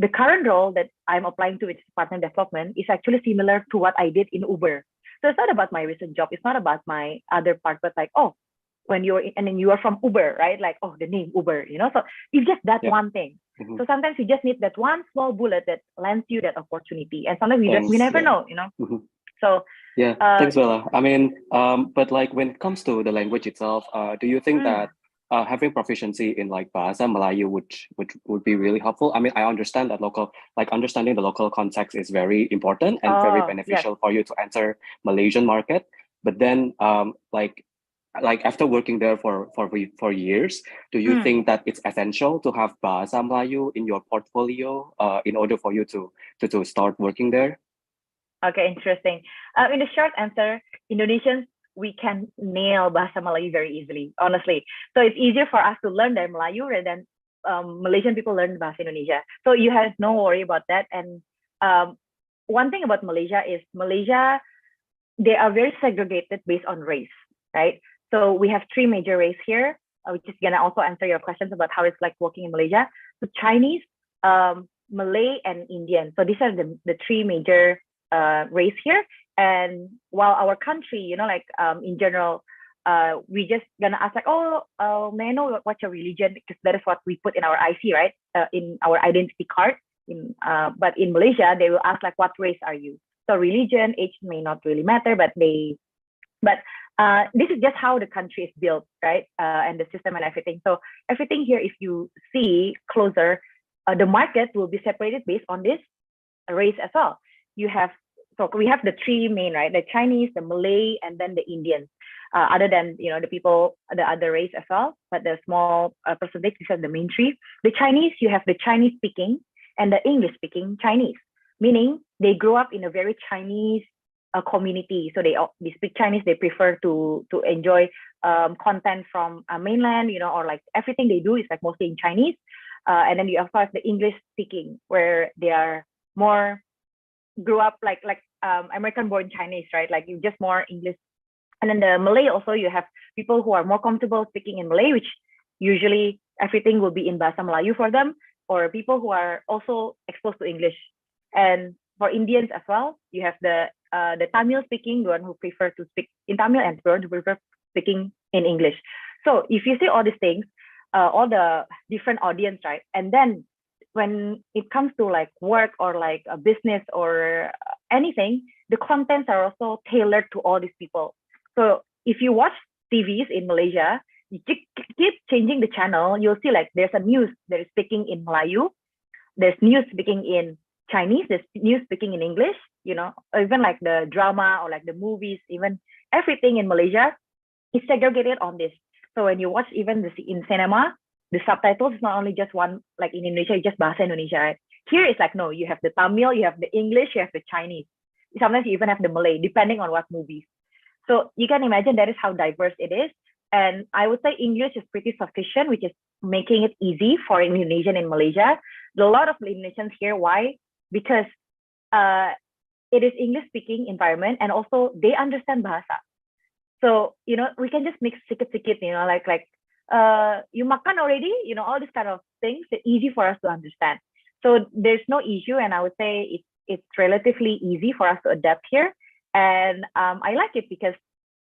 the current role that I'm applying to, which is partner development, is actually similar to what I did in Uber. So it's not about my recent job. It's not about my other part, but like, oh, when you're and then you are from Uber, right? Like, oh, the name Uber, So it's just that one thing. So sometimes you just need that one small bullet that lands you that opportunity, and sometimes we never know, So thanks, Bella. I mean, but like when it comes to the language itself, do you think that having proficiency in like Bahasa Melayu would be really helpful? I mean, I understand that understanding the local context is very important and very beneficial for you to enter Malaysian market. But then, like after working there for years, do you think that it's essential to have Bahasa Melayu in your portfolio in order for you to start working there? Okay, interesting. In the short answer, Indonesians, we can nail Bahasa Melayu very easily, honestly. So it's easier for us to learn their Melayu rather than Malaysian people learn Bahasa Indonesia. So you have no worry about that. And one thing about Malaysia is they are very segregated based on race, right? So we have 3 major race here, which is gonna also answer your questions about how it's like working in Malaysia. So Chinese, Malay, and Indian. So these are the 3 major race here. And while our country, in general, we just gonna ask like, may I know what's your religion? Because that is what we put in our IC, right? In our identity card. But in Malaysia, they will ask like, what race are you? So religion, age may not really matter, but this is just how the country is built, right? And the system and everything. So everything here, if you see closer, the market will be separated based on this race as well. So we have the 3 main, right? The Chinese, the Malay, and then the Indians. Other than the people, the other race as well, but the small percentage, these are the main 3. The Chinese, you have the Chinese speaking and the English speaking Chinese, meaning they grow up in a very Chinese community. So they speak Chinese. They prefer to enjoy content from mainland, or like everything they do is like mostly in Chinese. And then you of course the English speaking, where they are more grew up like American born Chinese, right? Like you just more English. And then the Malay also, you have people who are more comfortable speaking in Malay, which usually everything will be in Bahasa Melayu for them, or people who are also exposed to English. And for Indians as well, you have the Tamil speaking, the one who prefer to speak in Tamil, and the one who prefer speaking in English. So if you see all these things, all the different audience, right? And then when it comes to like work or like a business or anything, the contents are also tailored to all these people. So if you watch TVs in Malaysia, you keep changing the channel, you'll see like there's a news that is speaking in Melayu, there's news speaking in Chinese, there's news speaking in English, or even like the drama or like the movies, even everything in Malaysia is segregated on this. So when you watch even in cinema, the subtitles is not only just one, like in Indonesia, it's just Bahasa Indonesia, right? Here it's like, no, you have the Tamil, you have the English, you have the Chinese. Sometimes you even have the Malay, depending on what movies. So you can imagine that is how diverse it is. And I would say English is pretty sufficient, which is making it easy for Indonesian in Malaysia. There are a lot of Indonesians here. Why? Because it is English speaking environment, and also they understand Bahasa. So, we can just mix sikit-sikit, like you makan already, all these kind of things. It's easy for us to understand. So there's no issue, and I would say it's relatively easy for us to adapt here. And I like it because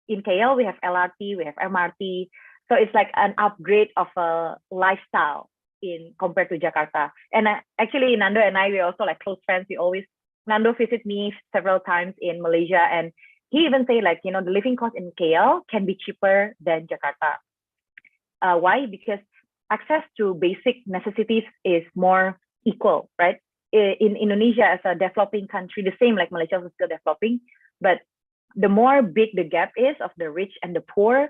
in KL we have LRT, we have MRT, so it's like an upgrade of a lifestyle compared to Jakarta. And actually, Nando and I, we're also like close friends. Nando visit me several times in Malaysia, and he even say like, the living cost in KL can be cheaper than Jakarta. Why? Because access to basic necessities is more equal, right? In Indonesia, as a developing country, the same like Malaysia is still developing, but the more big the gap is of the rich and the poor,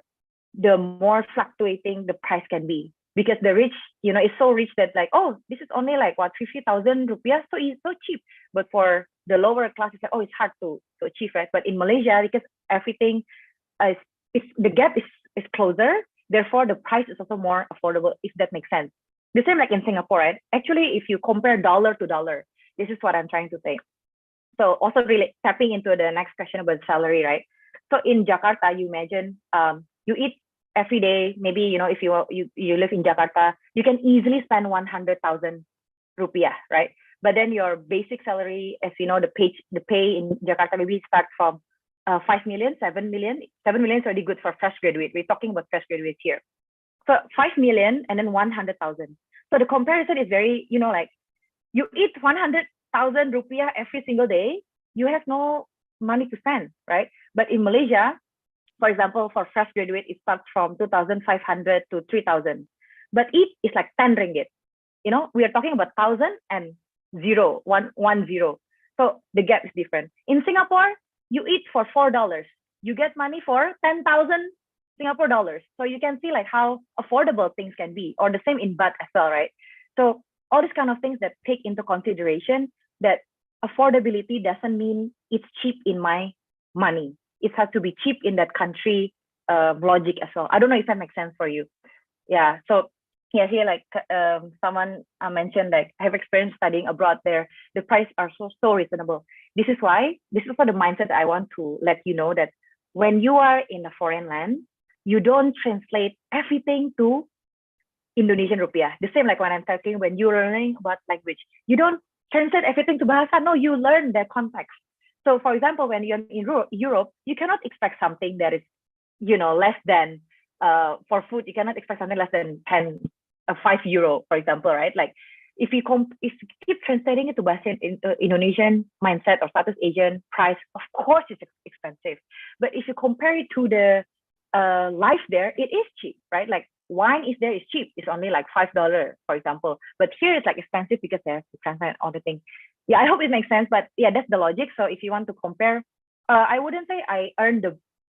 the more fluctuating the price can be. Because the rich, is so rich that like, oh, this is only like what, 50,000 rupiah, so it's so cheap. But for the lower class, it's like, oh, it's hard to achieve, right? But in Malaysia, because everything the gap is closer, therefore the price is also more affordable, if that makes sense. The same like in Singapore, right? Actually, if you compare dollar to dollar, this is what I'm trying to say. So also really tapping into the next question about salary, right? So in Jakarta, you imagine you eat every day. Maybe if you live in Jakarta, you can easily spend 100,000 rupiah, right? but then your basic salary, as you know, the pay in Jakarta maybe starts from 5 million, 7 million. 7 million is already good for fresh graduate. We're talking about fresh graduates here. So 5 million and then 100,000. So the comparison is very, like you eat 100,000 rupiah every single day, you have no money to spend, right? But in Malaysia, for example, for fresh graduate, it starts from 2,500 to 3,000. But eat is like 10 ringgit. We are talking about 1,000 and zero, one zero. So the gap is different. In Singapore, you eat for $4. You get money for 10,000 Singapore dollars. So you can see like how affordable things can be, or the same in baht as well, right? So all these kind of things that take into consideration that affordability doesn't mean it's cheap in my money. It has to be cheap in that country logic as well. I don't know if that makes sense for you. Yeah. So yeah, here like someone mentioned, like I have experience studying abroad there. The price are so reasonable. This is for the mindset I want to let you know that when you are in a foreign land, you don't translate everything to Indonesian rupiah. The same like when I'm talking, when you're learning about language, you don't translate everything to bahasa. No, you learn the context. So for example, when you're in Europe, you cannot expect something that is, less than, for food, you cannot expect something less than 5 euro, for example, right? Like if you keep translating it to bahasa Indonesian mindset or Southeast Asian price, of course it's expensive. But if you compare it to the life there, it is cheap, right? Like wine is cheap. It's only like $5, for example. But here it's like expensive because they have to translate all the things. Yeah, I hope it makes sense. But yeah, that's the logic. So if you want to compare, I wouldn't say I earned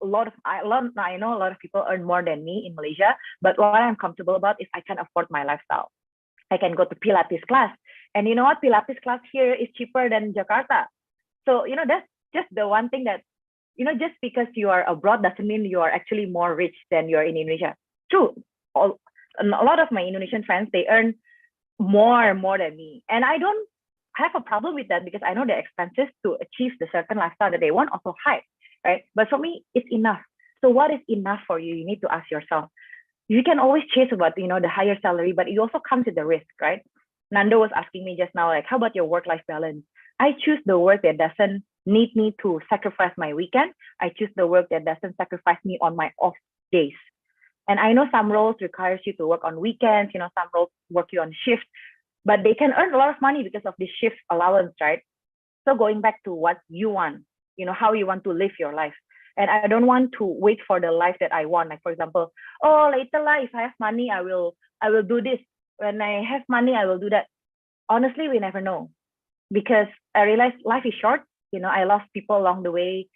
I know a lot of people earn more than me in Malaysia, but what I'm comfortable about is I can afford my lifestyle. I can go to Pilates class. And you know what? Pilates class here is cheaper than Jakarta. So, that's just the one thing that, just because you are abroad doesn't mean you are actually more rich than you're in Indonesia. True. A lot of my Indonesian friends, they earn more than me. And I don't have a problem with that because I know the expenses to achieve the certain lifestyle that they want also high, right? But for me, it's enough. So what is enough for you? You need to ask yourself. You can always chase about, the higher salary, but it also comes with the risk, right? Nando was asking me just now, like, how about your work-life balance? I choose the work that doesn't need me to sacrifice my weekend. I choose the work that doesn't sacrifice me on my off days. And I know some roles requires you to work on weekends, some roles work you on shift, but they can earn a lot of money because of the shift allowance, right? So going back to what you want, how you want to live your life. And I don't want to wait for the life that I want. Like, for example, later life, if I have money, I will do this. When I have money, I will do that. Honestly, we never know, because I realized life is short. I lost people along the way,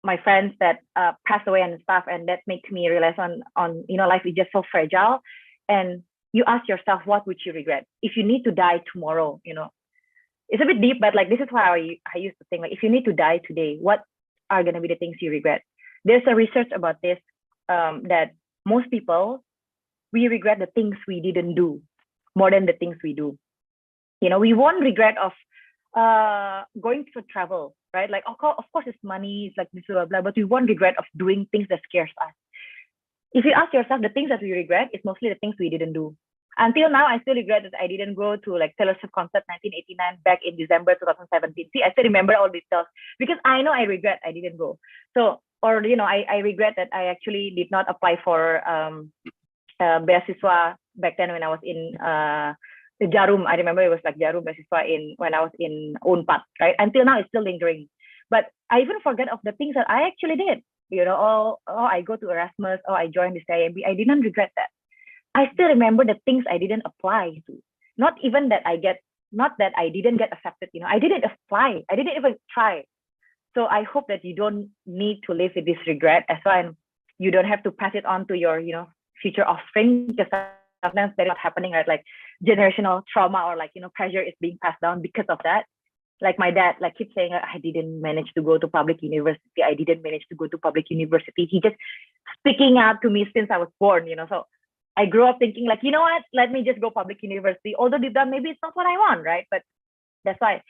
my friends that passed away and stuff, and that makes me realize on life is just so fragile. And you ask yourself, what would you regret if you need to die tomorrow? It's a bit deep, but like this is why I used to think, like, if you need to die today, what are going to be the things you regret? There's a research about this, that most people, we regret the things we didn't do more than the things we do. We won't regret of going to travel, right? Like, of course it's money, it's like this, blah, blah, but we won't regret of doing things that scares us. If you ask yourself, the things that we regret is mostly the things we didn't do. Until now, I still regret that I didn't go to like Taylor Swift concert 1989 back in December 2017. See, I still remember all details because I know I regret I didn't go. So, or I regret that I actually did not apply for beasiswa back then when I was in Jarum. I remember it was like Jarum beasiswa when I was in Unpad, right? Until now, it's still lingering. But I even forget of the things that I actually did. I go to Erasmus, I joined the CIMB. I didn't regret that. I still remember the things I didn't apply to. Not even that I didn't get accepted. I didn't apply. I didn't even try. So I hope that you don't need to live with this regret as well, and you don't have to pass it on to your, future offspring, because sometimes that's not happening, right? Like generational trauma or like, pressure is being passed down because of that. Like my dad, like keeps saying, I didn't manage to go to public university. I didn't manage to go to public university. He just speaking out to me since I was born, So I grew up thinking like, you know what, let me just go public university. Although deep down, maybe it's not what I want, right? But that's why.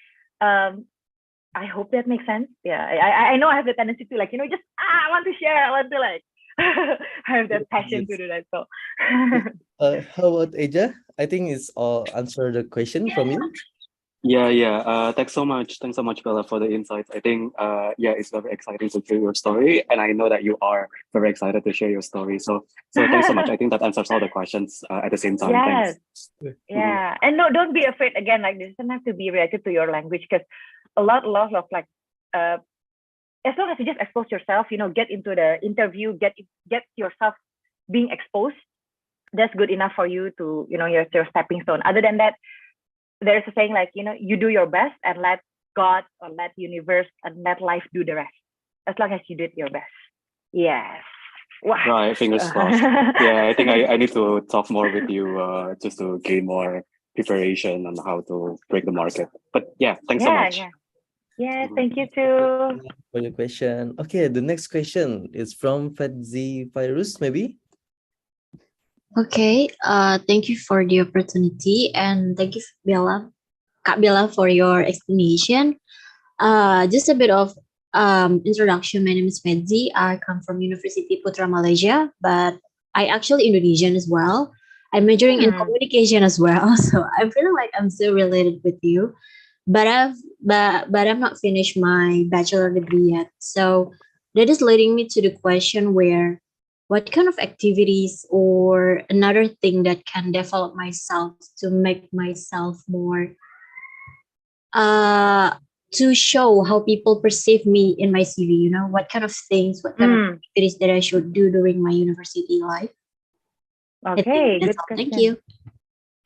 I hope that makes sense. Yeah, I know I have the tendency to like, just I want to share. I want to like, I have that passion to do that. So. How about Eja? I think it's all answer the question from you. Thanks so much. Thanks so much, Bella, for the insights. I think, it's very exciting to hear your story, and I know that you are very excited to share your story. So thanks so much. I think that answers all the questions at the same time. Yes. Thanks. Yeah. And no, don't be afraid. Again, like, this doesn't have to be related to your language, because a lot of like, as long as you just expose yourself, get into the interview, get yourself being exposed, that's good enough for you to, your stepping stone. Other than that, there's a saying like, you do your best and let God or let universe and let life do the rest. As long as you did your best. Yes. Wow. Right, fingers crossed. Yeah, I think I need to talk more with you just to gain more preparation on how to break the market. But yeah, thanks so much. Yeah, thank you too. For your question. Okay, the next question is from Fedzi Virus, maybe. Okay, thank you for the opportunity, and thank you, Kak Bella, for your explanation. Just a bit of introduction. My name is Fedzi. I come from University Putra Malaysia, but I actually Indonesian as well. I'm majoring in communication as well, so I'm feeling like I'm still related with you. But I'm not finished my bachelor degree yet. So that is leading me to the question where what kind of activities or another thing that can develop myself to make myself more to show how people perceive me in my CV, what kind of things, what kind of activities that I should do during my university life. Okay, good all. question. Thank you.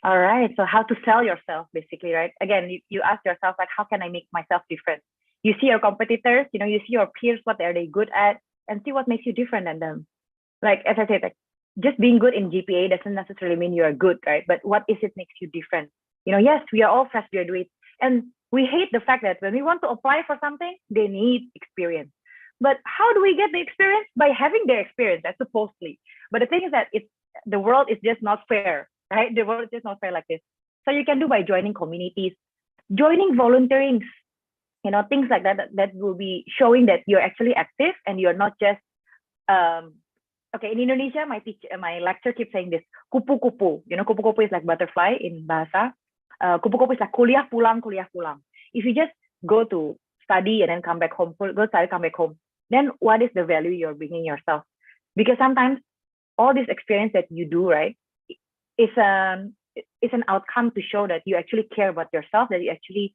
All right. So how to sell yourself, basically, right? Again, you ask yourself, like, how can I make myself different? You see your competitors, you see your peers, what are they good at, and see what makes you different than them. Like, as I said, like, just being good in GPA doesn't necessarily mean you are good, right? But what is it makes you different? Yes, we are all fresh graduates, and we hate the fact that when we want to apply for something, they need experience. But how do we get the experience? By having their experience, that's supposedly. But the thing is that the world is just not fair, right? The world is just not fair like this. So you can do by joining communities, joining volunteerings, things like that will be showing that you're actually active and you're not just okay, in Indonesia, my lecturer keeps saying this, kupu-kupu. Kupu-kupu is like butterfly in bahasa. Kupu-kupu is like kuliah pulang. If you just go to study and then come back home, go study, come back home, then what is the value you're bringing yourself? Because sometimes all this experience that you do, right, is an outcome to show that you actually care about yourself, that you actually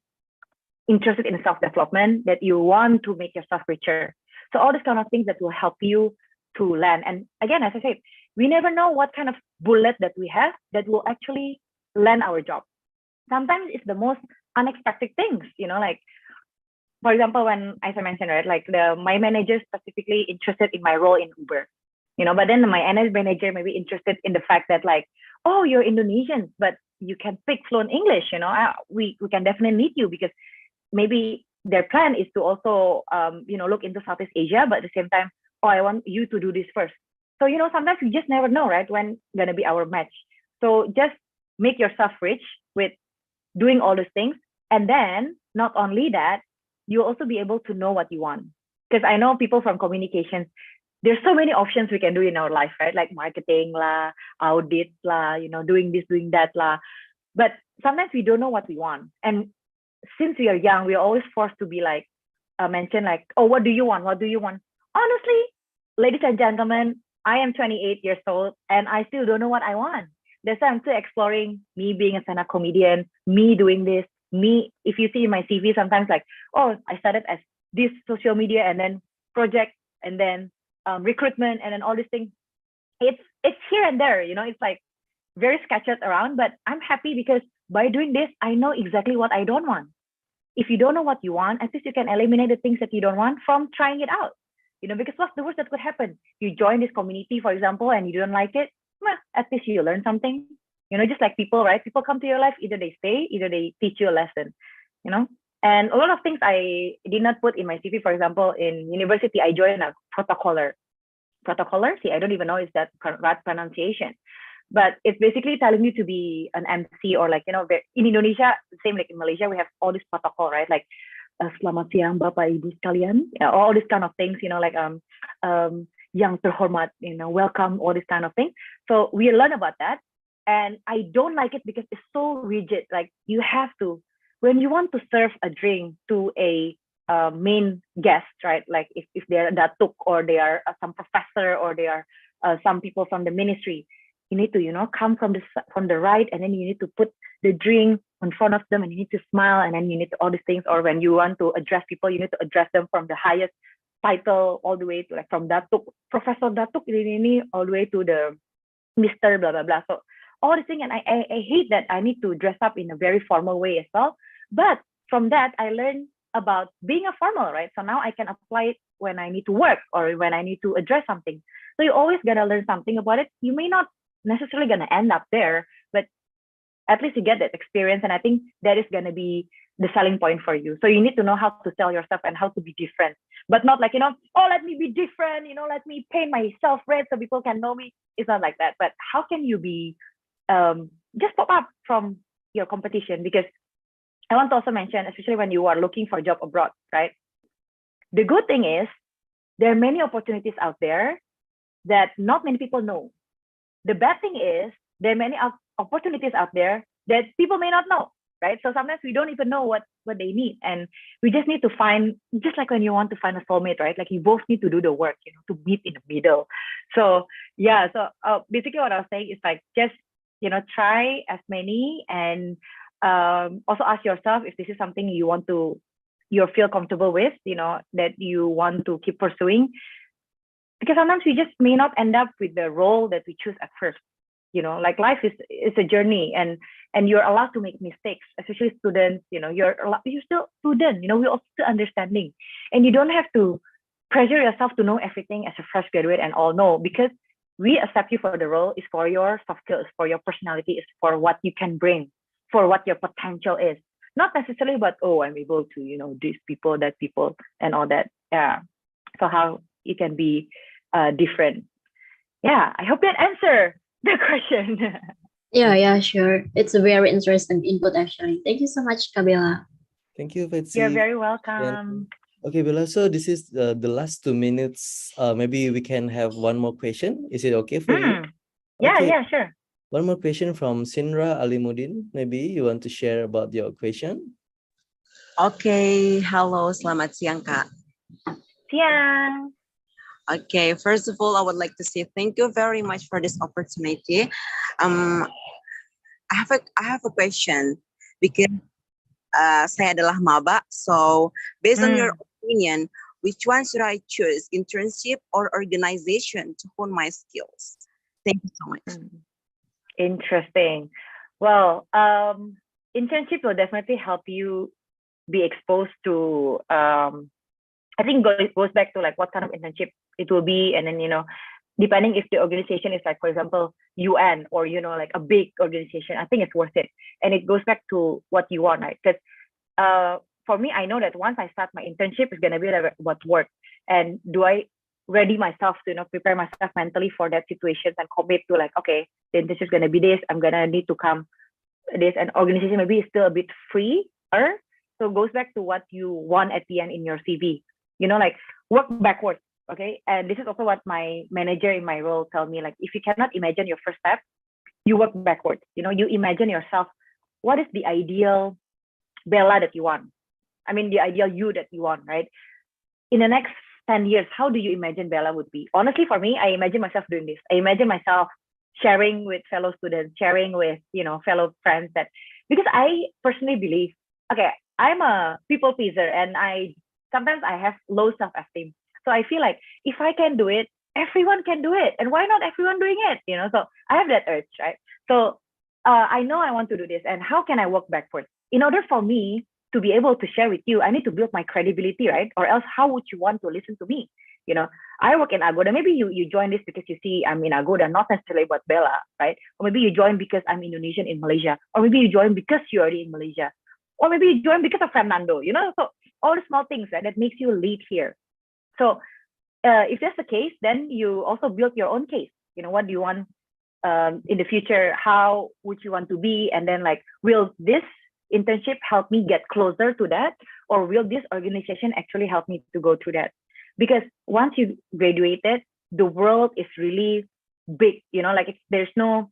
interested in self-development, that you want to make yourself richer. So all these kind of things that will help you to land. And again, as I said, we never know what kind of bullet that we have that will actually land our job. Sometimes it's the most unexpected things, like, for example, when, as I mentioned, right, like my manager specifically interested in my role in Uber, but then my NS manager may be interested in the fact that, like, oh, you're Indonesian, but you can speak fluent English, we can definitely need you, because maybe their plan is to also, look into Southeast Asia, but at the same time, oh, I want you to do this first. So, sometimes we just never know, right, when going to be our match. So just make yourself rich with doing all those things. And then not only that, you'll also be able to know what you want. Because I know people from communications, there's so many options we can do in our life, right? Like marketing lah, audit lah, doing this, doing that lah. But sometimes we don't know what we want. And since we are young, we are always forced to be like, mention like, oh, what do you want? What do you want? Honestly, ladies and gentlemen, I am 28 years old and I still don't know what I want. That's why I'm still exploring me being a stand-up comedian, me doing this, me. If you see in my CV, sometimes like, oh, I started as this social media and then project and then recruitment and then all these things. It's here and there, it's like very scattered around, but I'm happy because by doing this, I know exactly what I don't want. If you don't know what you want, at least you can eliminate the things that you don't want from trying it out. Because what's the worst that could happen? You join this community, for example, and you don't like it, well, at least you learn something. Just like people, right? People come to your life, either they stay, either they teach you a lesson, And a lot of things I did not put in my CV. For example, in university, I joined a protocoler. Protocoler? See, I don't even know is that right pronunciation. But it's basically telling you to be an MC or like, in Indonesia, same like in Malaysia, we have all this protocol, right? Like, selamat siang Bapak Ibu sekalian, all these kind of things, like yang terhormat, welcome, all this kind of thing. So we learn about that. And I don't like it because it's so rigid. Like you have to when you want to serve a drink to a main guest, right? Like if they're datuk or they are some professor or they are some people from the ministry, you need to, come from the right, and then you need to put the drink in front of them, and you need to smile, and then you need to all these things. Or when you want to address people, you need to address them from the highest title all the way to like from datuk, Professor Datuk ini all the way to the Mr. blah blah blah. So all the things, and I hate that I need to dress up in a very formal way as well. But from that, I learned about being a formal, right? So now I can apply it when I need to work or when I need to address something. So you always gotta learn something about it. You may not necessarily gonna end up there, but at least you get that experience. And I think that is gonna be the selling point for you. So you need to know how to sell yourself and how to be different, but not like, oh, let me be different, let me paint myself red so people can know me. It's not like that. But how can you be just pop up from your competition? Because I want to also mention, especially when you are looking for a job abroad, right? The good thing is there are many opportunities out there that not many people know. The bad thing is there are many opportunities out there that people may not know, right? So sometimes we don't even know what they need, and we just need to find, just like when you want to find a soulmate, right? Like you both need to do the work, to meet in the middle. So yeah, so basically what I was saying is like just try as many, and also ask yourself if this is something you feel comfortable with, that you want to keep pursuing. Because sometimes we just may not end up with the role that we choose at first. Like life is a journey, and you're allowed to make mistakes, especially students. You're still student. We're also still understanding, and you don't have to pressure yourself to know everything as a fresh graduate and all. No, because we accept you for the role is for your soft skills, for your personality, is for what you can bring, for what your potential is. Not necessarily about, oh, I'm able to, these people, that people, and all that. Yeah. So how you can be different. Yeah, I hope that answer the question. Yeah, sure. It's a very interesting input, actually. Thank you so much, Kabila. Thank you, Betsy. You're very welcome. Okay, Bella, so this is the last 2 minutes. Maybe we can have one more question. Is it okay for you? Yeah, sure. One more question from Sinra Alimuddin. Maybe you want to share about your question? Okay, halo, selamat siang, Kak. Siang. Okay, first of all, I would like to say thank you very much for this opportunity. I have a question because saya adalah maba. So based on your opinion, which one should I choose, internship or organization to hone my skills? Thank you so much. Interesting. Well, internship will definitely help you be exposed to, I think it goes back to like what kind of internship it will be. And then, depending if the organization is like, for example, UN or, like a big organization, I think it's worth it. And it goes back to what you want, right? Because for me, I know that once I start my internship, it's going to be about work. And do I ready myself to, prepare myself mentally for that situation and commit to like, okay, the internship is going to be this, I'm going to need to come this, and organization maybe is still a bit freer. So it goes back to what you want at the end in your CV, like work backwards. Okay. And this is also what my manager in my role told me, like, if you cannot imagine your first step, you work backwards. You imagine yourself, what is the ideal Bella that you want? I mean, the ideal you that you want, right? In the next 10 years, how do you imagine Bella would be? Honestly, for me, I imagine myself doing this. I imagine myself sharing with fellow students, sharing with, fellow friends, that because I personally believe, okay, I'm a people pleaser, and sometimes I have low self-esteem. So I feel like if I can do it, everyone can do it. And why not everyone doing it? So I have that urge, right? So I know I want to do this. And how can I work backwards? In order for me to be able to share with you, I need to build my credibility, right? Or else how would you want to listen to me? I work in Agoda. Maybe you join this because you see I'm in Agoda, not necessarily about Bella, right? Or maybe you join because I'm Indonesian in Malaysia. Or maybe you join because you're already in Malaysia. Or maybe you join because of Fernando, So all the small things, right, that makes you lead here. So if that's the case, then you also build your own case. What do you want in the future? How would you want to be? And then like, will this internship help me get closer to that? Or will this organization actually help me to go through that? Because once you graduated, the world is really big, like there's no,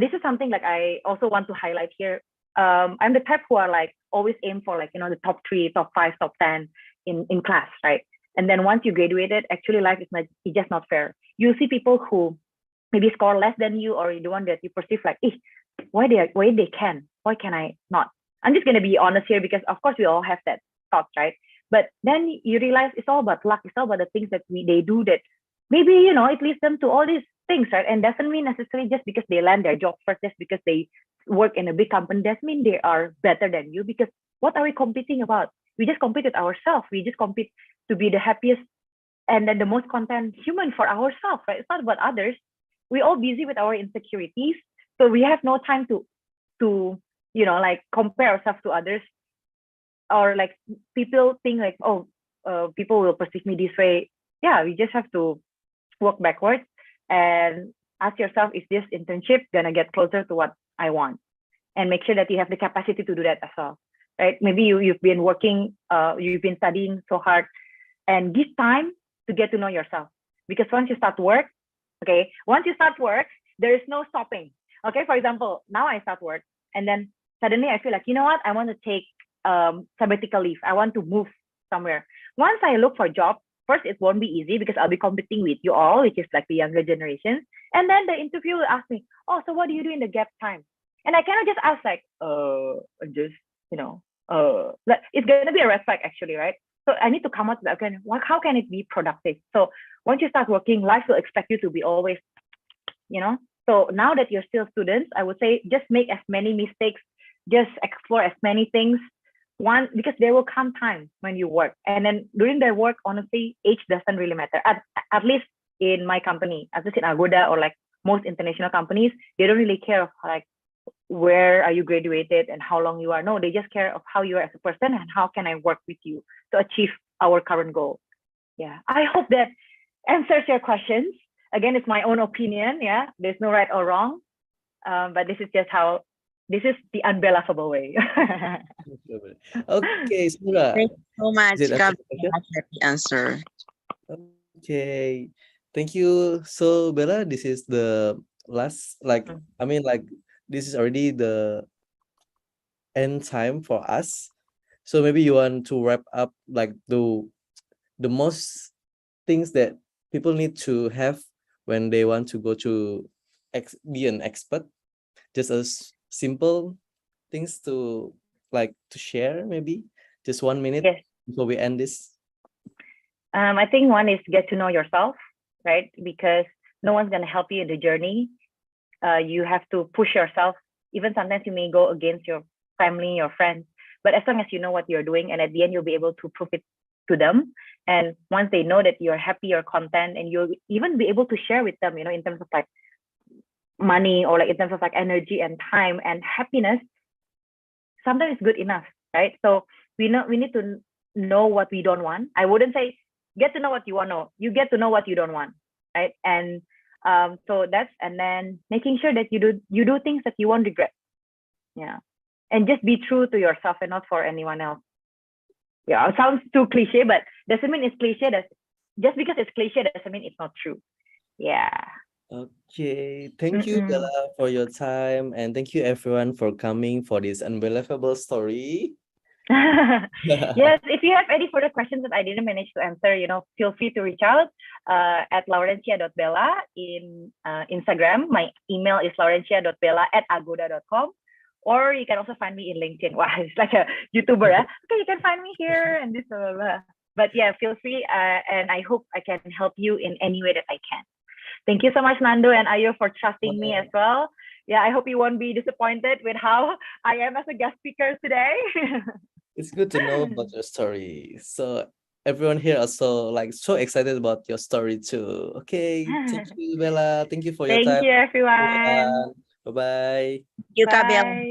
this is something like I also want to highlight here. I'm the type who are like always aim for like, the top 3, top 5, top 10 in class, right? And then once you graduated, actually life is it's just not fair. You see people who maybe score less than you, or the one that you perceive like, why they can, why can I not? I'm just gonna be honest here, because of course we all have that thought, right? But then you realize it's all about luck. It's all about the things that they do that maybe, it leads them to all these things, right? And doesn't mean necessarily just because they land their job first, just because they work in a big company, doesn't mean they are better than you. Because what are we competing about? We just compete with ourselves. We just compete to be the happiest and then the most content human for ourselves, right? It's not about others. We're all busy with our insecurities, so we have no time to like compare ourselves to others, or like people think like, people will perceive me this way. Yeah, we just have to work backwards and ask yourself, is this internship gonna get closer to what I want? And make sure that you have the capacity to do that as well, right? Maybe you've been working, you've been studying so hard, and give time to get to know yourself. Because once you start work, there is no stopping. Okay, for example, now I start work, and then suddenly I feel like, you know what, I want to take sabbatical leave. I want to move somewhere. Once I look for a job, first it won't be easy because I'll be competing with you all, which is like the younger generation. And then the interview will ask me, oh, so what do you do in the gap time? And I cannot just ask like, just, it's gonna be a red flag actually, right? So I need to come up with, okay, how can it be productive? So once you start working, life will expect you to be always, So now that you're still students, I would say just make as many mistakes, just explore as many things. One, because there will come time when you work. And then during their work, honestly, age doesn't really matter. At least in my company, at least in Agoda or like most international companies, they don't really care of like where are you graduated and how long you are. No, they just care of how you are as a person and how can I work with you to achieve our current goal. Yeah, I hope that answers your questions. Again, it's my own opinion. Yeah, there's no right or wrong, but this is the unbelievable way. Okay, Sura. Thank you so much, Is it Kak, answer the question? for the answer. Okay, thank you. So Bella, this is the last, this is already the end time for us. So maybe you want to wrap up like the most things that people need to have when they want to go to be an expat. Just as simple things to share, maybe just 1 minute Yes. before we end this. I think one is get to know yourself, right? Because no one's going to help you in the journey. You have to push yourself. Even sometimes you may go against your family, your friends, but as long as you know what you're doing, and at the end you'll be able to prove it to them. And once they know that you're happy, you're content, and you'll even be able to share with them, in terms of like money or like in terms of like energy and time and happiness, sometimes it's good enough, right? So we need to know what we don't want. I wouldn't say get to know what you want to know. You get to know what you don't want, right? And and then making sure that you do things that you won't regret. Yeah. And just be true to yourself and not for anyone else. Yeah, it sounds too cliche, but doesn't mean it's cliche. Just because it's cliche doesn't mean it's not true. Yeah. Okay, thank you, Bella, for your time, and thank you everyone for coming for this unbelievable story. Yes, if you have any further questions that I didn't manage to answer, feel free to reach out at laurencia.bella in Instagram. My email is laurencia.bella@agoda.com. Or you can also find me in LinkedIn. Wow, it's like a YouTuber. Okay, you can find me here and this, blah, blah, blah. But yeah, feel free. And I hope I can help you in any way that I can. Thank you so much, Nando and Ayo, for trusting me as well. Yeah, I hope you won't be disappointed with how I am as a guest speaker today. It's good to know about your story. So everyone here also so excited about your story too. Okay, thank you, Bella. Thank you for your time. Thank you, everyone. Bye-bye. You, Kak Bella. Bye.